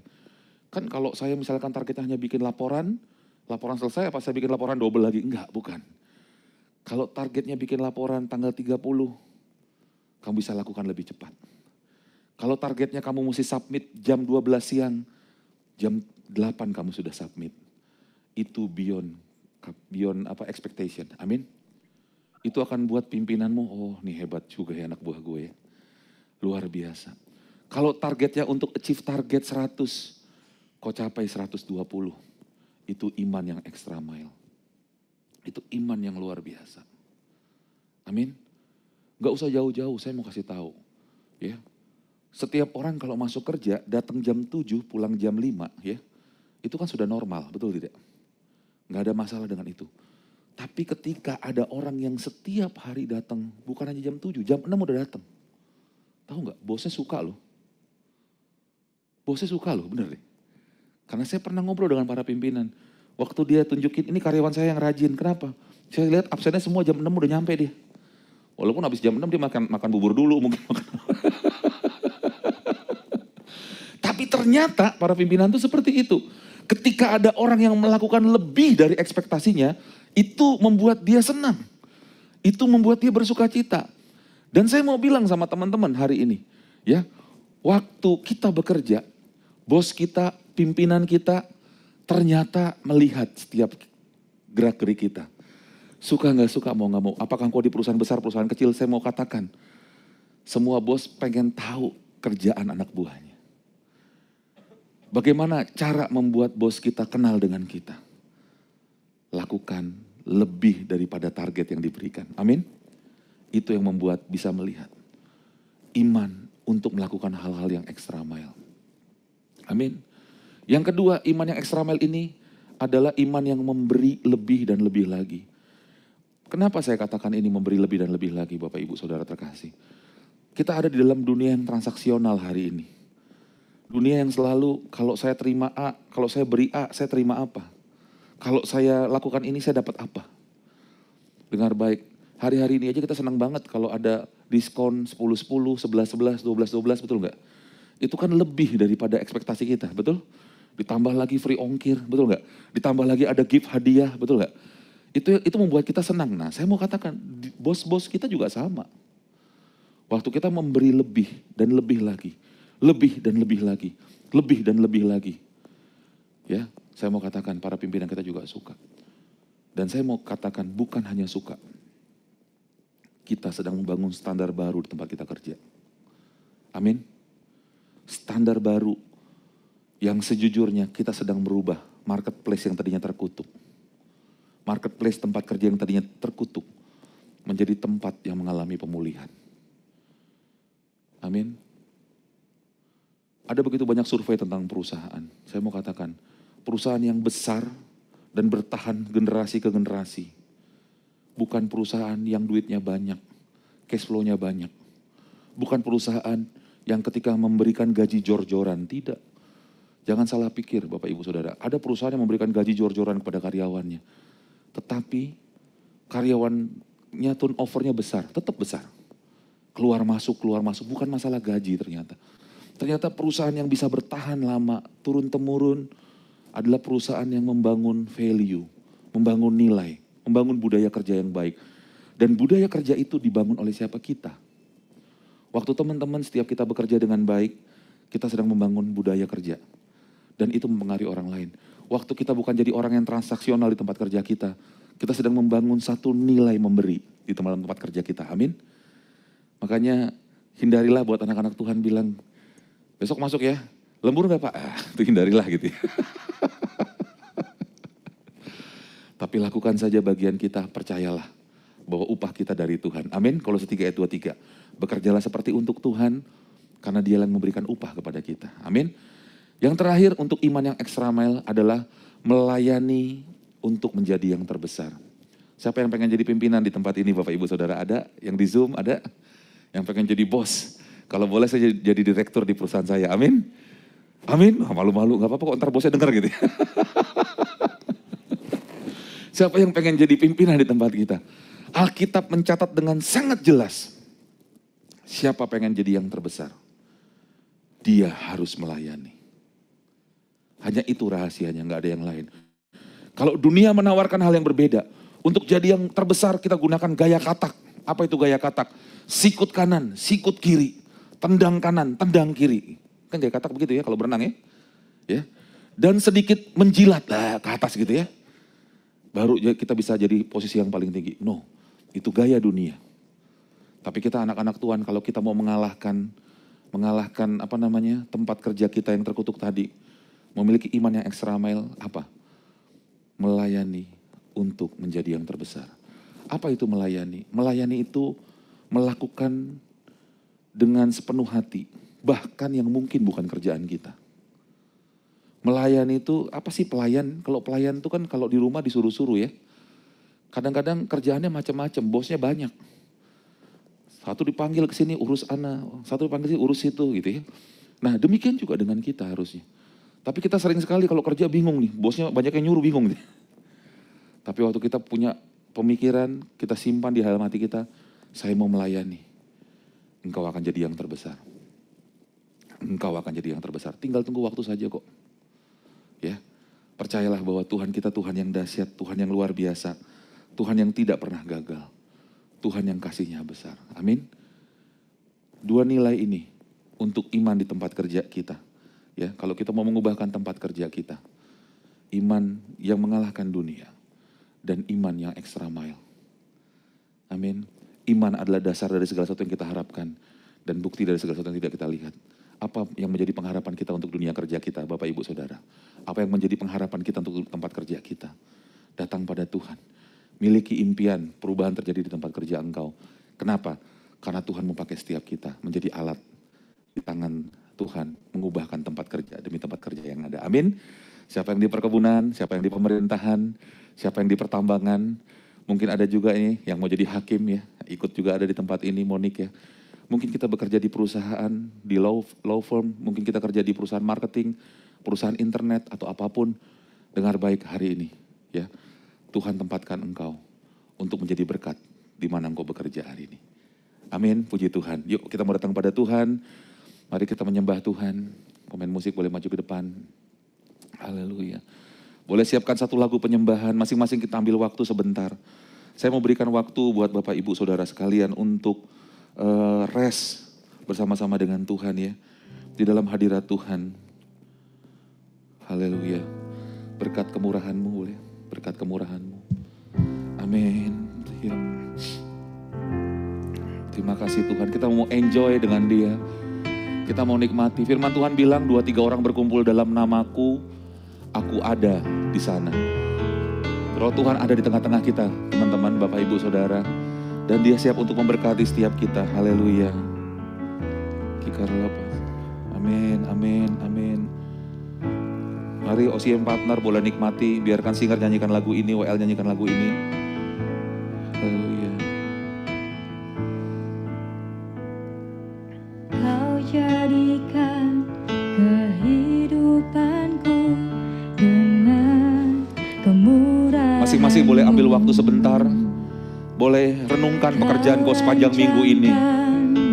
Kan kalau saya misalkan targetnya hanya bikin laporan selesai apa saya bikin laporan double lagi? Enggak, bukan. Kalau targetnya bikin laporan tanggal 30, kamu bisa lakukan lebih cepat. Kalau targetnya kamu mesti submit jam 12 siang, jam 8 kamu sudah submit. Itu beyond expectation. Amin. Itu akan buat pimpinanmu, oh nih hebat juga ya anak buah gue ya. Luar biasa. Kalau targetnya untuk achieve target 100, kau capai 120. Itu iman yang extra mile. Itu iman yang luar biasa. Amin. Gak usah jauh-jauh, saya mau kasih tahu. Ya. Setiap orang kalau masuk kerja, datang jam 7, pulang jam 5, ya. Itu kan sudah normal, betul tidak? Gak ada masalah dengan itu. Tapi ketika ada orang yang setiap hari datang, bukan hanya jam 7, jam 6 udah datang. Tahu gak, bosnya suka loh. Bosnya suka loh, bener deh. Karena saya pernah ngobrol dengan para pimpinan. Waktu dia tunjukin, ini karyawan saya yang rajin, kenapa? Saya lihat absennya semua jam 6 udah nyampe dia. Walaupun habis jam 6 dia makan bubur dulu mungkin. Tapi ternyata para pimpinan itu seperti itu. Ketika ada orang yang melakukan lebih dari ekspektasinya, itu membuat dia senang. Itu membuat dia bersuka cita. Dan saya mau bilang sama teman-teman hari ini, ya, waktu kita bekerja, bos kita, pimpinan kita, ternyata melihat setiap gerak-gerik kita. Suka nggak suka, mau nggak mau. Apakah kau di perusahaan besar, perusahaan kecil, saya mau katakan, semua bos pengen tahu kerjaan anak buahnya. Bagaimana cara membuat bos kita kenal dengan kita? Lakukan lebih daripada target yang diberikan. Amin. Itu yang membuat bisa melihat iman untuk melakukan hal-hal yang extra mile. Amin. Yang kedua, iman yang extra mile ini adalah iman yang memberi lebih dan lebih lagi. Kenapa saya katakan ini memberi lebih dan lebih lagi, Bapak Ibu Saudara terkasih? Kita ada di dalam dunia yang transaksional hari ini. Dunia yang selalu kalau saya terima A, kalau saya beri A, saya terima apa? Kalau saya lakukan ini saya dapat apa? Dengar baik, hari-hari ini aja kita senang banget kalau ada diskon 10-10, 11-11, 12-12, betul nggak? Itu kan lebih daripada ekspektasi kita, betul? Ditambah lagi free ongkir, betul nggak? Ditambah lagi ada gift hadiah, betul nggak? Itu membuat kita senang. Nah, saya mau katakan, bos-bos kita juga sama. Waktu kita memberi lebih dan lebih lagi, lebih dan lebih lagi, lebih dan lebih lagi. Ya, saya mau katakan para pimpinan kita juga suka. Dan saya mau katakan bukan hanya suka. Kita sedang membangun standar baru di tempat kita kerja. Amin. Standar baru yang sejujurnya kita sedang merubah marketplace yang tadinya terkutuk. Marketplace tempat kerja yang tadinya terkutuk menjadi tempat yang mengalami pemulihan. Amin. Ada begitu banyak survei tentang perusahaan. Saya mau katakan, perusahaan yang besar dan bertahan generasi ke generasi. Bukan perusahaan yang duitnya banyak, cash flow-nya banyak. Bukan perusahaan yang ketika memberikan gaji jor-joran, tidak. Jangan salah pikir Bapak Ibu Saudara, ada perusahaan yang memberikan gaji jor-joran kepada karyawannya. Tetapi karyawannya turnover-nya besar, tetap besar. Keluar masuk, bukan masalah gaji ternyata. Ternyata perusahaan yang bisa bertahan lama, turun-temurun, adalah perusahaan yang membangun value, membangun nilai, membangun budaya kerja yang baik. Dan budaya kerja itu dibangun oleh siapa? Kita. Waktu teman-teman setiap kita bekerja dengan baik, kita sedang membangun budaya kerja. Dan itu mempengaruhi orang lain. Waktu kita bukan jadi orang yang transaksional di tempat kerja kita sedang membangun satu nilai memberi di tempat kerja kita. Amin. Makanya hindarilah buat anak-anak Tuhan bilang, besok masuk ya, lembur gak Pak? Itu hindarilah gitu ya. Tapi lakukan saja bagian kita, percayalah bahwa upah kita dari Tuhan. Amin. Kolose 3 ayat 23. Bekerjalah seperti untuk Tuhan karena Dia yang memberikan upah kepada kita. Amin. Yang terakhir untuk iman yang extra mile adalah melayani untuk menjadi yang terbesar. Siapa yang pengen jadi pimpinan di tempat ini Bapak Ibu Saudara? Ada? Yang di Zoom ada? Yang pengen jadi bos? Kalau boleh saya jadi direktur di perusahaan saya. Amin. Amin. Oh, malu-malu, gak apa-apa kok ntar bosnya dengar gitu. Siapa yang pengen jadi pimpinan di tempat kita? Alkitab mencatat dengan sangat jelas. Siapa pengen jadi yang terbesar? Dia harus melayani. Hanya itu rahasianya, gak ada yang lain. Kalau dunia menawarkan hal yang berbeda, untuk jadi yang terbesar kita gunakan gaya katak. Apa itu gaya katak? Sikut kanan, sikut kiri, tendang kanan, tendang kiri. Kan gaya katak begitu ya kalau berenang ya. Ya. Dan sedikit menjilat ke atas gitu ya. Baru kita bisa jadi posisi yang paling tinggi. No, itu gaya dunia. Tapi kita anak-anak Tuhan kalau kita mau mengalahkan tempat kerja kita yang terkutuk tadi. Memiliki iman yang extra mile apa? Melayani untuk menjadi yang terbesar. Apa itu melayani? Melayani itu melakukan dengan sepenuh hati. Bahkan yang mungkin bukan kerjaan kita. Melayani itu, apa sih pelayan? Kalau pelayan itu kan kalau di rumah disuruh-suruh ya. Kadang-kadang kerjaannya macam-macam, bosnya banyak. Satu dipanggil ke sini urus anak, satu dipanggil sini urus itu gitu ya. Nah demikian juga dengan kita harusnya. Tapi kita sering sekali kalau kerja bingung nih, bosnya banyak yang nyuruh bingung nih. Tapi waktu kita punya pemikiran, kita simpan di dalam hati kita, saya mau melayani. Engkau akan jadi yang terbesar. Engkau akan jadi yang terbesar. Tinggal tunggu waktu saja kok. Ya, percayalah bahwa Tuhan kita Tuhan yang dahsyat, Tuhan yang luar biasa, Tuhan yang tidak pernah gagal, Tuhan yang kasihnya besar. Amin. Dua nilai ini untuk iman di tempat kerja kita. Ya, kalau kita mau mengubahkan tempat kerja kita, iman yang mengalahkan dunia dan iman yang extra mile. Amin. Iman adalah dasar dari segala sesuatu yang kita harapkan dan bukti dari segala sesuatu yang tidak kita lihat. Apa yang menjadi pengharapan kita untuk dunia kerja kita, Bapak Ibu Saudara? Apa yang menjadi pengharapan kita untuk tempat kerja kita? Datang pada Tuhan. Miliki impian, perubahan terjadi di tempat kerja engkau. Kenapa? Karena Tuhan memakai setiap kita menjadi alat di tangan Tuhan, mengubahkan tempat kerja demi tempat kerja yang ada. Amin. Siapa yang di perkebunan, siapa yang di pemerintahan, siapa yang di pertambangan, mungkin ada juga ini yang mau jadi hakim ya, ikut juga ada di tempat ini, Monik ya. Mungkin kita bekerja di perusahaan, di law firm, mungkin kita kerja di perusahaan marketing, perusahaan internet atau apapun. Dengar baik hari ini, ya. Tuhan tempatkan engkau untuk menjadi berkat di mana engkau bekerja hari ini. Amin, puji Tuhan. Yuk kita mau datang pada Tuhan. Mari kita menyembah Tuhan. Pemain musik boleh maju ke depan. Haleluya. Boleh siapkan satu lagu penyembahan, masing-masing kita ambil waktu sebentar. Saya mau berikan waktu buat Bapak Ibu Saudara sekalian untuk rest bersama-sama dengan Tuhan ya. Di dalam hadirat Tuhan. Haleluya. Berkat kemurahan-Mu boleh, berkat kemurahan-Mu. Amin. Terima kasih Tuhan, kita mau enjoy dengan Dia. Kita mau nikmati. Firman Tuhan bilang 2-3 orang berkumpul dalam namaku, aku ada di sana. Roh Tuhan ada di tengah-tengah kita, teman-teman, Bapak Ibu Saudara. Dan Dia siap untuk memberkati setiap kita. Haleluya. Amin, amin, amin. Mari OCM Partner boleh nikmati, biarkan singer nyanyikan lagu ini, WL nyanyikan lagu ini. Haleluya. Kau jadikan kehidupanku dengan kemurahan. Masing-masing boleh ambil waktu sebentar, boleh renungkan pekerjaan kau sepanjang minggu ini.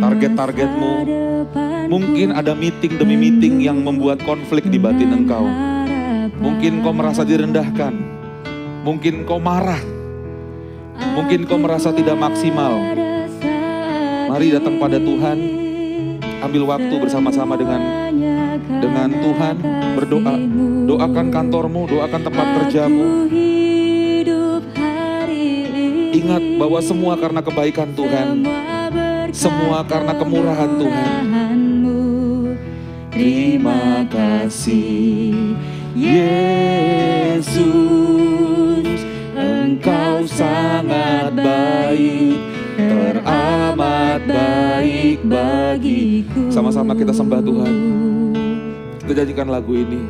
Target-targetmu, mungkin ada meeting demi meeting yang membuat konflik di batin engkau. Mungkin kau merasa direndahkan, mungkin kau marah, mungkin kau merasa tidak maksimal. Mari datang pada Tuhan, ambil waktu bersama-sama dengan Tuhan, berdoa. Doakan kantormu, doakan tempat kerjamu. Ingat bahwa semua karena kebaikan Tuhan, semua karena kemurahan Tuhan. Terima kasih Yesus, Engkau sangat baik, teramat baik bagiku. Sama-sama kita sembah Tuhan. Kita janjikan lagu ini.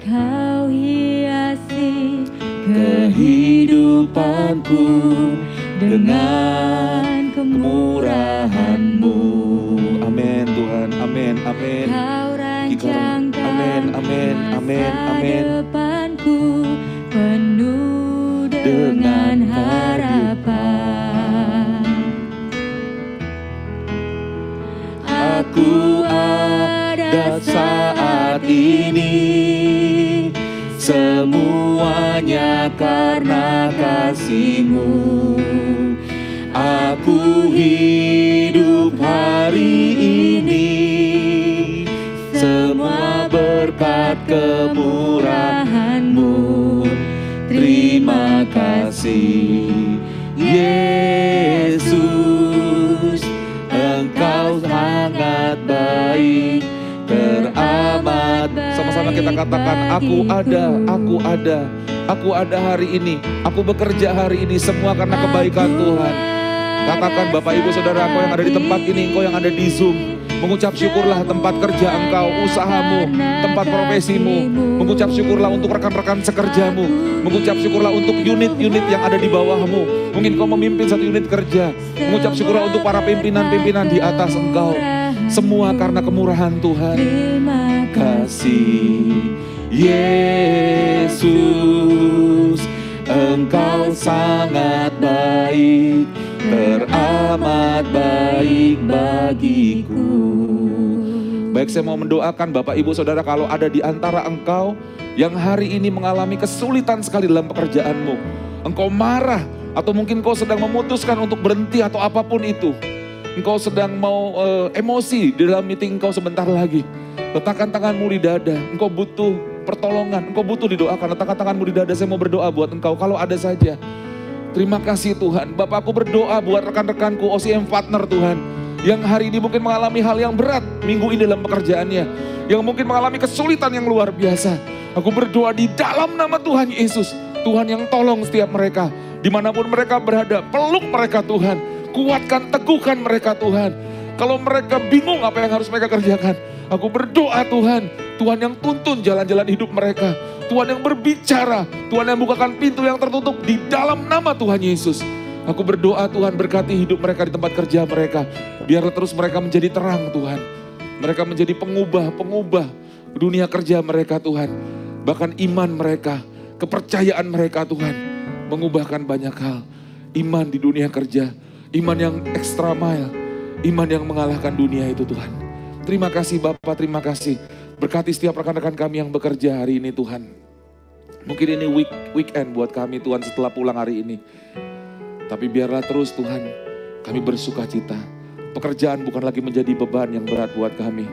Kau hiasi kehidupanku dengan kemurahan-Mu. Amin Tuhan, amin, amin. Kau rancangkan amin, amin, amin, amin. depanku penuh dengan harapan. Aku ada saat ini, semuanya karena kasih-Mu. Aku hidup hari ini, semua berkat kemurahan-Mu. Terima kasih Yesus, Engkau sangat baik, teramat. Sama-sama kita katakan, aku ada hari ini, aku bekerja hari ini, semua karena kebaikan Tuhan. Katakan Bapak Ibu Saudara, engkau yang ada di tempat ini, engkau yang ada di Zoom, mengucap syukurlah tempat kerja engkau, usahamu, tempat profesimu. Mengucap syukurlah untuk rekan-rekan sekerjamu. Mengucap syukurlah untuk unit-unit yang ada di bawahmu. Mungkin kau memimpin satu unit kerja. Mengucap syukurlah untuk para pimpinan-pimpinan di atas engkau. Semua karena kemurahan Tuhan. Kasih Yesus, Engkau sangat baik, teramat baik bagiku. Baik, saya mau mendoakan Bapak Ibu Saudara, kalau ada di antara engkau yang hari ini mengalami kesulitan sekali dalam pekerjaanmu. Engkau marah, atau mungkin kau sedang memutuskan untuk berhenti atau apapun itu. Engkau sedang mau emosi di dalam meeting engkau sebentar lagi. Letakkan tanganmu di dada, engkau butuh pertolongan, engkau butuh didoakan. Letakkan tanganmu di dada, saya mau berdoa buat engkau kalau ada saja. Terima kasih Tuhan. Bapak, aku berdoa buat rekan-rekanku OCM Partner Tuhan, yang hari ini mungkin mengalami hal yang berat minggu ini dalam pekerjaannya, yang mungkin mengalami kesulitan yang luar biasa. Aku berdoa di dalam nama Tuhan Yesus, Tuhan yang tolong setiap mereka, dimanapun mereka berada, peluk mereka Tuhan, kuatkan, teguhkan mereka Tuhan. Kalau mereka bingung apa yang harus mereka kerjakan, aku berdoa Tuhan, Tuhan yang tuntun jalan-jalan hidup mereka, Tuhan yang berbicara, Tuhan yang bukakan pintu yang tertutup di dalam nama Tuhan Yesus. Aku berdoa Tuhan berkati hidup mereka di tempat kerja mereka. Biarlah terus mereka menjadi terang Tuhan. Mereka menjadi pengubah dunia kerja mereka Tuhan. Bahkan iman mereka, kepercayaan mereka Tuhan. Mengubahkan banyak hal. Iman di dunia kerja, iman yang extra mile. Iman yang mengalahkan dunia itu Tuhan. Terima kasih Bapak, terima kasih. Berkati setiap rekan-rekan kami yang bekerja hari ini Tuhan. Mungkin ini weekend buat kami Tuhan setelah pulang hari ini. Tapi biarlah terus Tuhan, kami bersuka cita. Pekerjaan bukan lagi menjadi beban yang berat buat kami.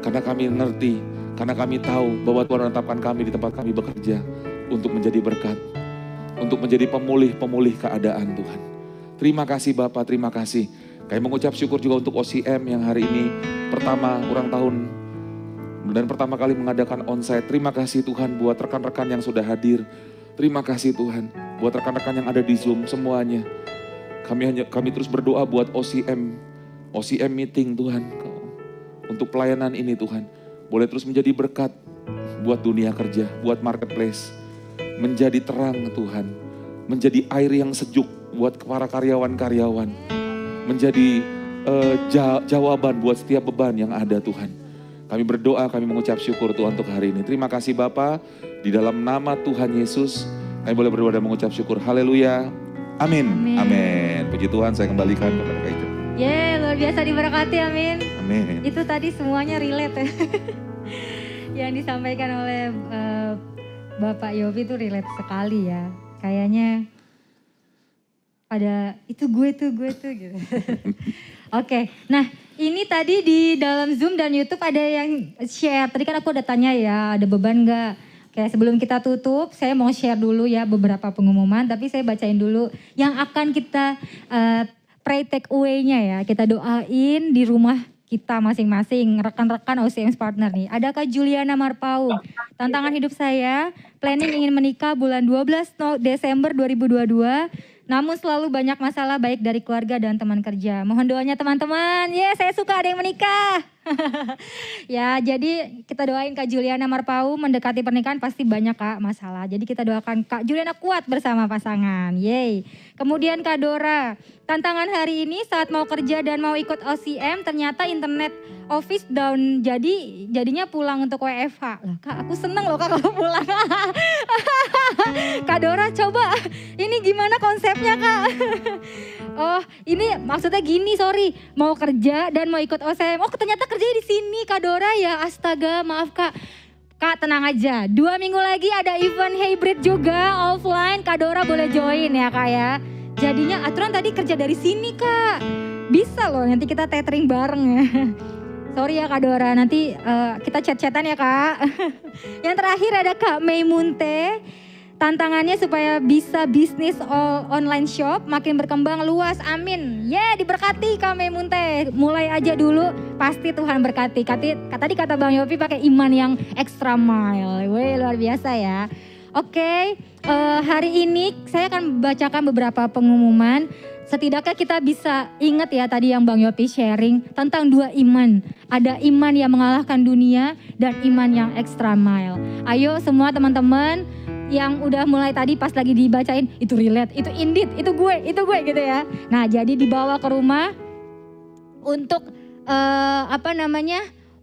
Karena kami ngerti, karena kami tahu bahwa Tuhan menetapkan kami di tempat kami bekerja. Untuk menjadi berkat, untuk menjadi pemulih keadaan Tuhan. Terima kasih Bapak, terima kasih. Kami mengucap syukur juga untuk OCM yang hari ini pertama ulang tahun. Dan pertama kali mengadakan onsite. Terima kasih Tuhan buat rekan-rekan yang sudah hadir. Terima kasih Tuhan buat rekan-rekan yang ada di Zoom semuanya. Kami terus berdoa buat OCM meeting Tuhan. Untuk pelayanan ini Tuhan. Boleh terus menjadi berkat buat dunia kerja, buat marketplace. Menjadi terang Tuhan. Menjadi air yang sejuk buat para karyawan-karyawan. Menjadi jawaban buat setiap beban yang ada Tuhan. Kami berdoa, kami mengucap syukur Tuhan untuk hari ini. Terima kasih Bapa. Di dalam nama Tuhan Yesus, kami boleh berdoa dan mengucap syukur. Haleluya. Amin. Amin. Puji Tuhan, saya kembalikan kepada Kak Ica. Luar biasa diberkati, amin. Amin. Itu tadi semuanya relate ya. Yang disampaikan oleh Bapak Yofi itu relate sekali ya. Kayaknya pada itu gue tuh gitu. Oke, nah ini tadi di dalam Zoom dan YouTube ada yang share. Tadi kan aku udah tanya ya, ada beban gak? Oke, sebelum kita tutup, saya mau share dulu ya beberapa pengumuman. Tapi saya bacain dulu yang akan kita pray take away-nya ya. Kita doain di rumah kita masing-masing, rekan-rekan OCM Partner nih. Ada Kak Juliana Marpau, tantangan hidup saya, planning ingin menikah bulan 12 Desember 2022. Namun selalu banyak masalah baik dari keluarga dan teman kerja. Mohon doanya teman-teman. Saya suka ada yang menikah. Ya, jadi kita doain Kak Juliana Marpau mendekati pernikahan pasti banyak Kak masalah. Jadi kita doakan Kak Juliana kuat bersama pasangan. Yeay. Kemudian Kak Dora, tantangan hari ini saat mau kerja dan mau ikut OCM ternyata internet office down. Jadinya pulang untuk WFH. Lah Kak, aku seneng loh Kak kalau pulang. Kak Dora coba ini gimana konsepnya Kak? Oh ini maksudnya gini, sorry, mau kerja dan mau ikut OCM. Oh ternyata kerjanya di sini Kak Dora ya, astaga maaf Kak. Kak tenang aja, 2 minggu lagi ada event hybrid juga offline, Kak Dora boleh join ya Kak ya. Jadinya aturan tadi kerja dari sini Kak, bisa loh nanti kita tethering bareng ya. Sorry ya Kak Dora, nanti kita chat-chatan ya Kak. Yang terakhir ada Kak Mei Munte. Tantangannya supaya bisa bisnis online shop makin berkembang luas, amin. Diberkati Kak Mei Munte, mulai aja dulu, pasti Tuhan berkati. Tadi kata Bang Yofi pakai iman yang extra mile, luar biasa ya. Oke, hari ini saya akan bacakan beberapa pengumuman. Setidaknya kita bisa ingat ya tadi yang Bang Yopi sharing tentang 2 iman. Ada iman yang mengalahkan dunia dan iman yang extra mile. Ayo semua teman-teman yang udah mulai tadi pas lagi dibacain, itu relate, itu indeed, itu gue gitu ya. Nah jadi dibawa ke rumah untuk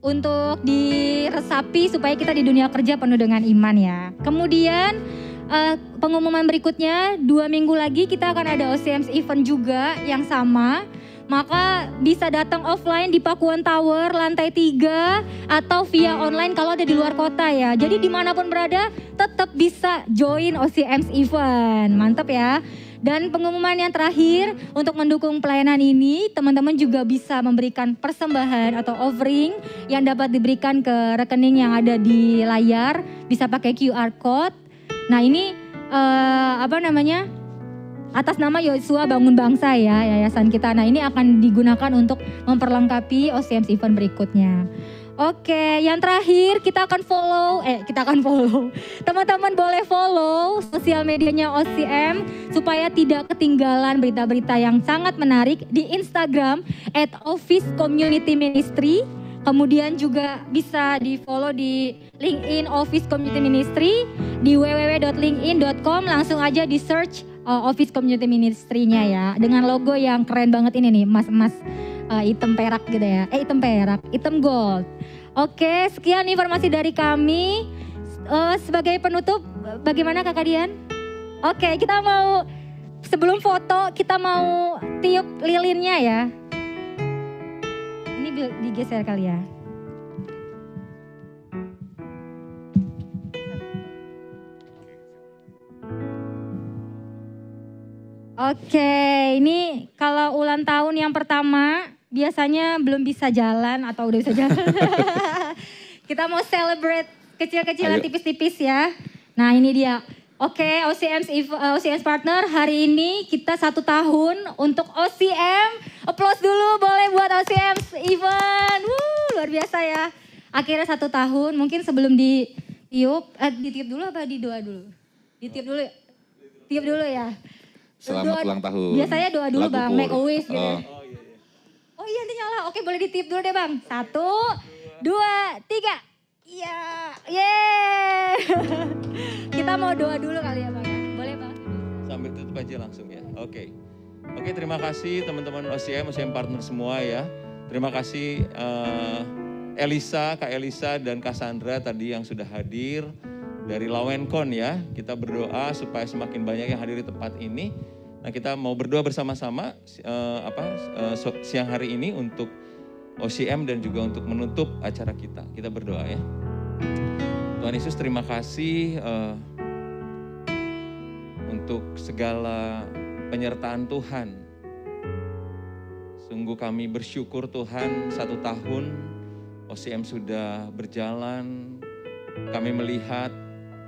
untuk diresapi supaya kita di dunia kerja penuh dengan iman ya. Kemudian pengumuman berikutnya 2 minggu lagi kita akan ada OCM event juga yang sama. Maka bisa datang offline di Pakuan Tower lantai 3 atau via online kalau ada di luar kota ya. Jadi dimanapun berada tetap bisa join OCM event, mantap ya. Dan pengumuman yang terakhir untuk mendukung pelayanan ini teman-teman juga bisa memberikan persembahan atau offering yang dapat diberikan ke rekening yang ada di layar, bisa pakai QR code. Nah ini atas nama Yosua Bangun Bangsa ya, yayasan kita. Nah ini akan digunakan untuk memperlengkapi OCM event berikutnya. Oke, yang terakhir kita akan follow. Teman-teman boleh follow sosial medianya OCM supaya tidak ketinggalan berita-berita yang sangat menarik di Instagram @office_community_ministry. Kemudian juga bisa di follow di LinkedIn Office Community Ministry, di www.linkedin.com langsung aja di search Office Community Ministry-nya ya. Dengan logo yang keren banget ini nih, emas-emas hitam perak gitu ya. Hitam perak, hitam gold. Oke, sekian informasi dari kami. Sebagai penutup, bagaimana Kakak Dian? Oke, kita mau sebelum foto kita mau tiup lilinnya ya. Ini digeser kali ya. Oke, ini kalau ulang tahun yang pertama biasanya belum bisa jalan atau udah bisa jalan. Kita mau celebrate kecil-kecilan tipis-tipis ya. Nah ini dia. Oke, OCM Partner, hari ini kita 1 tahun untuk OCM. Applause dulu boleh buat OCM event. Luar biasa ya. Akhirnya 1 tahun, mungkin sebelum ditiup dulu apa didoa dulu? Ditiup dulu, tiup dulu ya. Selamat ulang tahun. Biasanya doa dulu Lagu Bang, Pur. make a wish gitu. Oh iya ini nyala, oke boleh ditiup dulu deh Bang. 1, 2, 3. Iya, yeay. Kita mau doa dulu kali ya Bang ya. Boleh Bang? Sambil tutup aja langsung ya. Oke, terima kasih teman-teman OCM Partner semua ya. Terima kasih Elisa, Kak Elisa dan Kak Sandra tadi yang sudah hadir dari Lawenkon ya. Kita berdoa supaya semakin banyak yang hadir di tempat ini. Nah kita mau berdoa bersama-sama siang hari ini untuk OCM dan juga untuk menutup acara kita. Kita berdoa ya. Tuhan Yesus terima kasih untuk segala penyertaan Tuhan. Sungguh kami bersyukur Tuhan 1 tahun OCM sudah berjalan. Kami melihat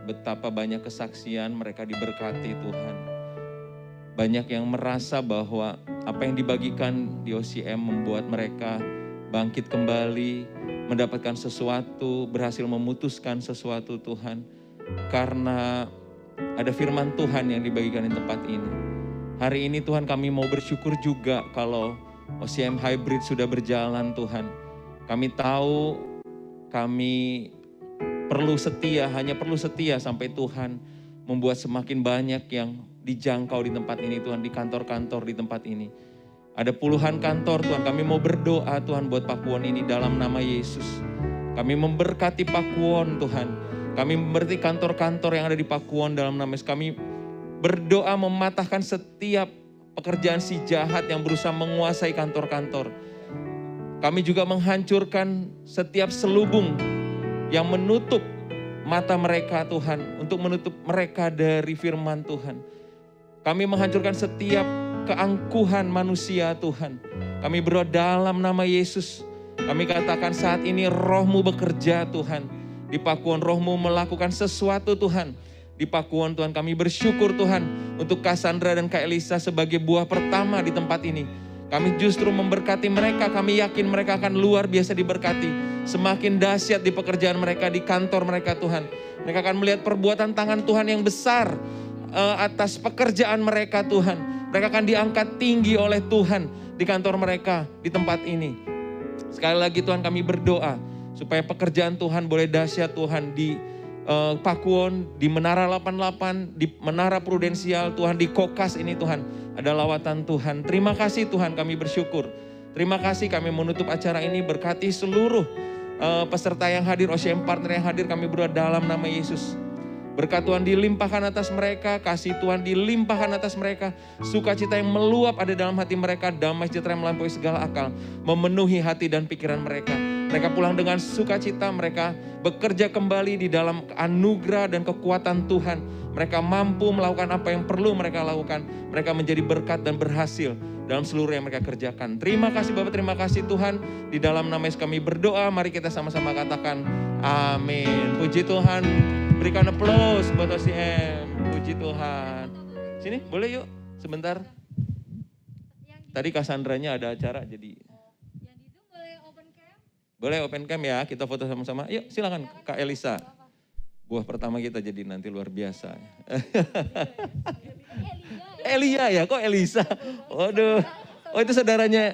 betapa banyak kesaksian mereka diberkati Tuhan. Banyak yang merasa bahwa apa yang dibagikan di OCM membuat mereka bangkit kembali, mendapatkan sesuatu, berhasil memutuskan sesuatu Tuhan. Karena ada firman Tuhan yang dibagikan di tempat ini. Hari ini Tuhan kami mau bersyukur juga kalau OCM Hybrid sudah berjalan Tuhan. Kami tahu kami perlu setia, hanya perlu setia sampai Tuhan membuat semakin banyak yang dijangkau di tempat ini Tuhan, di kantor-kantor di tempat ini. Ada puluhan kantor Tuhan, kami mau berdoa Tuhan buat Pakuwon ini dalam nama Yesus. Kami memberkati Pakuwon Tuhan, kami memberkati kantor-kantor yang ada di Pakuwon dalam nama Yesus. Kami berdoa mematahkan setiap pekerjaan si jahat yang berusaha menguasai kantor-kantor. Kami juga menghancurkan setiap selubung yang menutup mata mereka Tuhan, untuk menutup mereka dari firman Tuhan. Kami menghancurkan setiap keangkuhan manusia Tuhan. Kami berdoa dalam nama Yesus. Kami katakan saat ini Roh-Mu bekerja Tuhan. Di Pakuwon Roh-Mu melakukan sesuatu Tuhan. Di Pakuwon Tuhan kami bersyukur Tuhan untuk Kak Sandra dan Kak Elisa sebagai buah pertama di tempat ini. Kami justru memberkati mereka, kami yakin mereka akan luar biasa diberkati. Semakin dahsyat di pekerjaan mereka, di kantor mereka Tuhan. Mereka akan melihat perbuatan tangan Tuhan yang besar atas pekerjaan mereka Tuhan. Mereka akan diangkat tinggi oleh Tuhan di kantor mereka, di tempat ini. Sekali lagi Tuhan kami berdoa supaya pekerjaan Tuhan boleh dahsyat Tuhan di Pakuwon, di Menara 88, di Menara Prudensial Tuhan, di Kokas ini Tuhan. Ada lawatan Tuhan. Terima kasih Tuhan kami bersyukur. Terima kasih kami menutup acara ini berkati seluruh peserta yang hadir, OCM Partner yang hadir, kami berdoa dalam nama Yesus. Berkat Tuhan dilimpahkan atas mereka, kasih Tuhan dilimpahkan atas mereka, sukacita yang meluap ada dalam hati mereka, damai sejahtera yang melampaui segala akal, memenuhi hati dan pikiran mereka. Mereka pulang dengan sukacita, mereka bekerja kembali di dalam anugerah dan kekuatan Tuhan. Mereka mampu melakukan apa yang perlu mereka lakukan. Mereka menjadi berkat dan berhasil dalam seluruh yang mereka kerjakan. Terima kasih Bapak, terima kasih Tuhan. Di dalam nama Yesus kami berdoa, mari kita sama-sama katakan amin. Puji Tuhan. Berikan aplaus buat OCM. Puji Tuhan. Sini boleh yuk sebentar. Tadi Kak Sandranya ada acara jadi. Yang di Zoom boleh open cam? Boleh open cam ya, kita foto sama-sama. Yuk silakan Kak Elisa. Buah pertama kita jadi nanti luar biasa. Elia ya, kok Elisa? Waduh. Oh itu saudaranya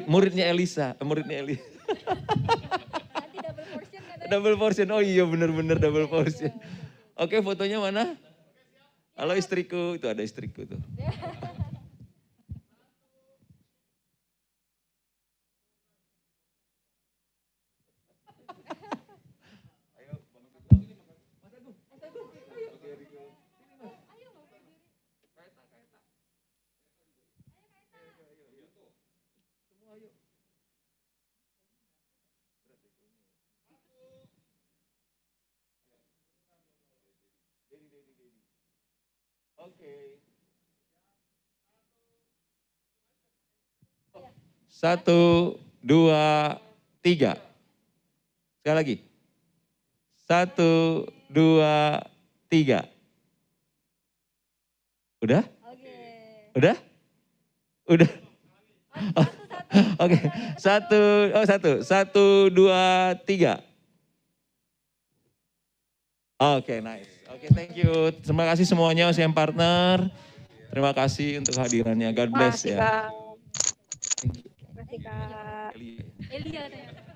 muridnya Elisa, muridnya Eli. Double portion. Oh iya benar-benar double portion. Oke, fotonya mana? Halo istriku, itu ada istriku tuh. Oke. 1, 2, 3. Sekali lagi. 1, 2, 3. Udah? Udah? Udah? Oke. 1, 2, 3. Oke, nice. Oke, thank you. Terima kasih semuanya OCM Partner. Terima kasih untuk kehadirannya. God bless ya. Terima kasih Kak. Elia katanya.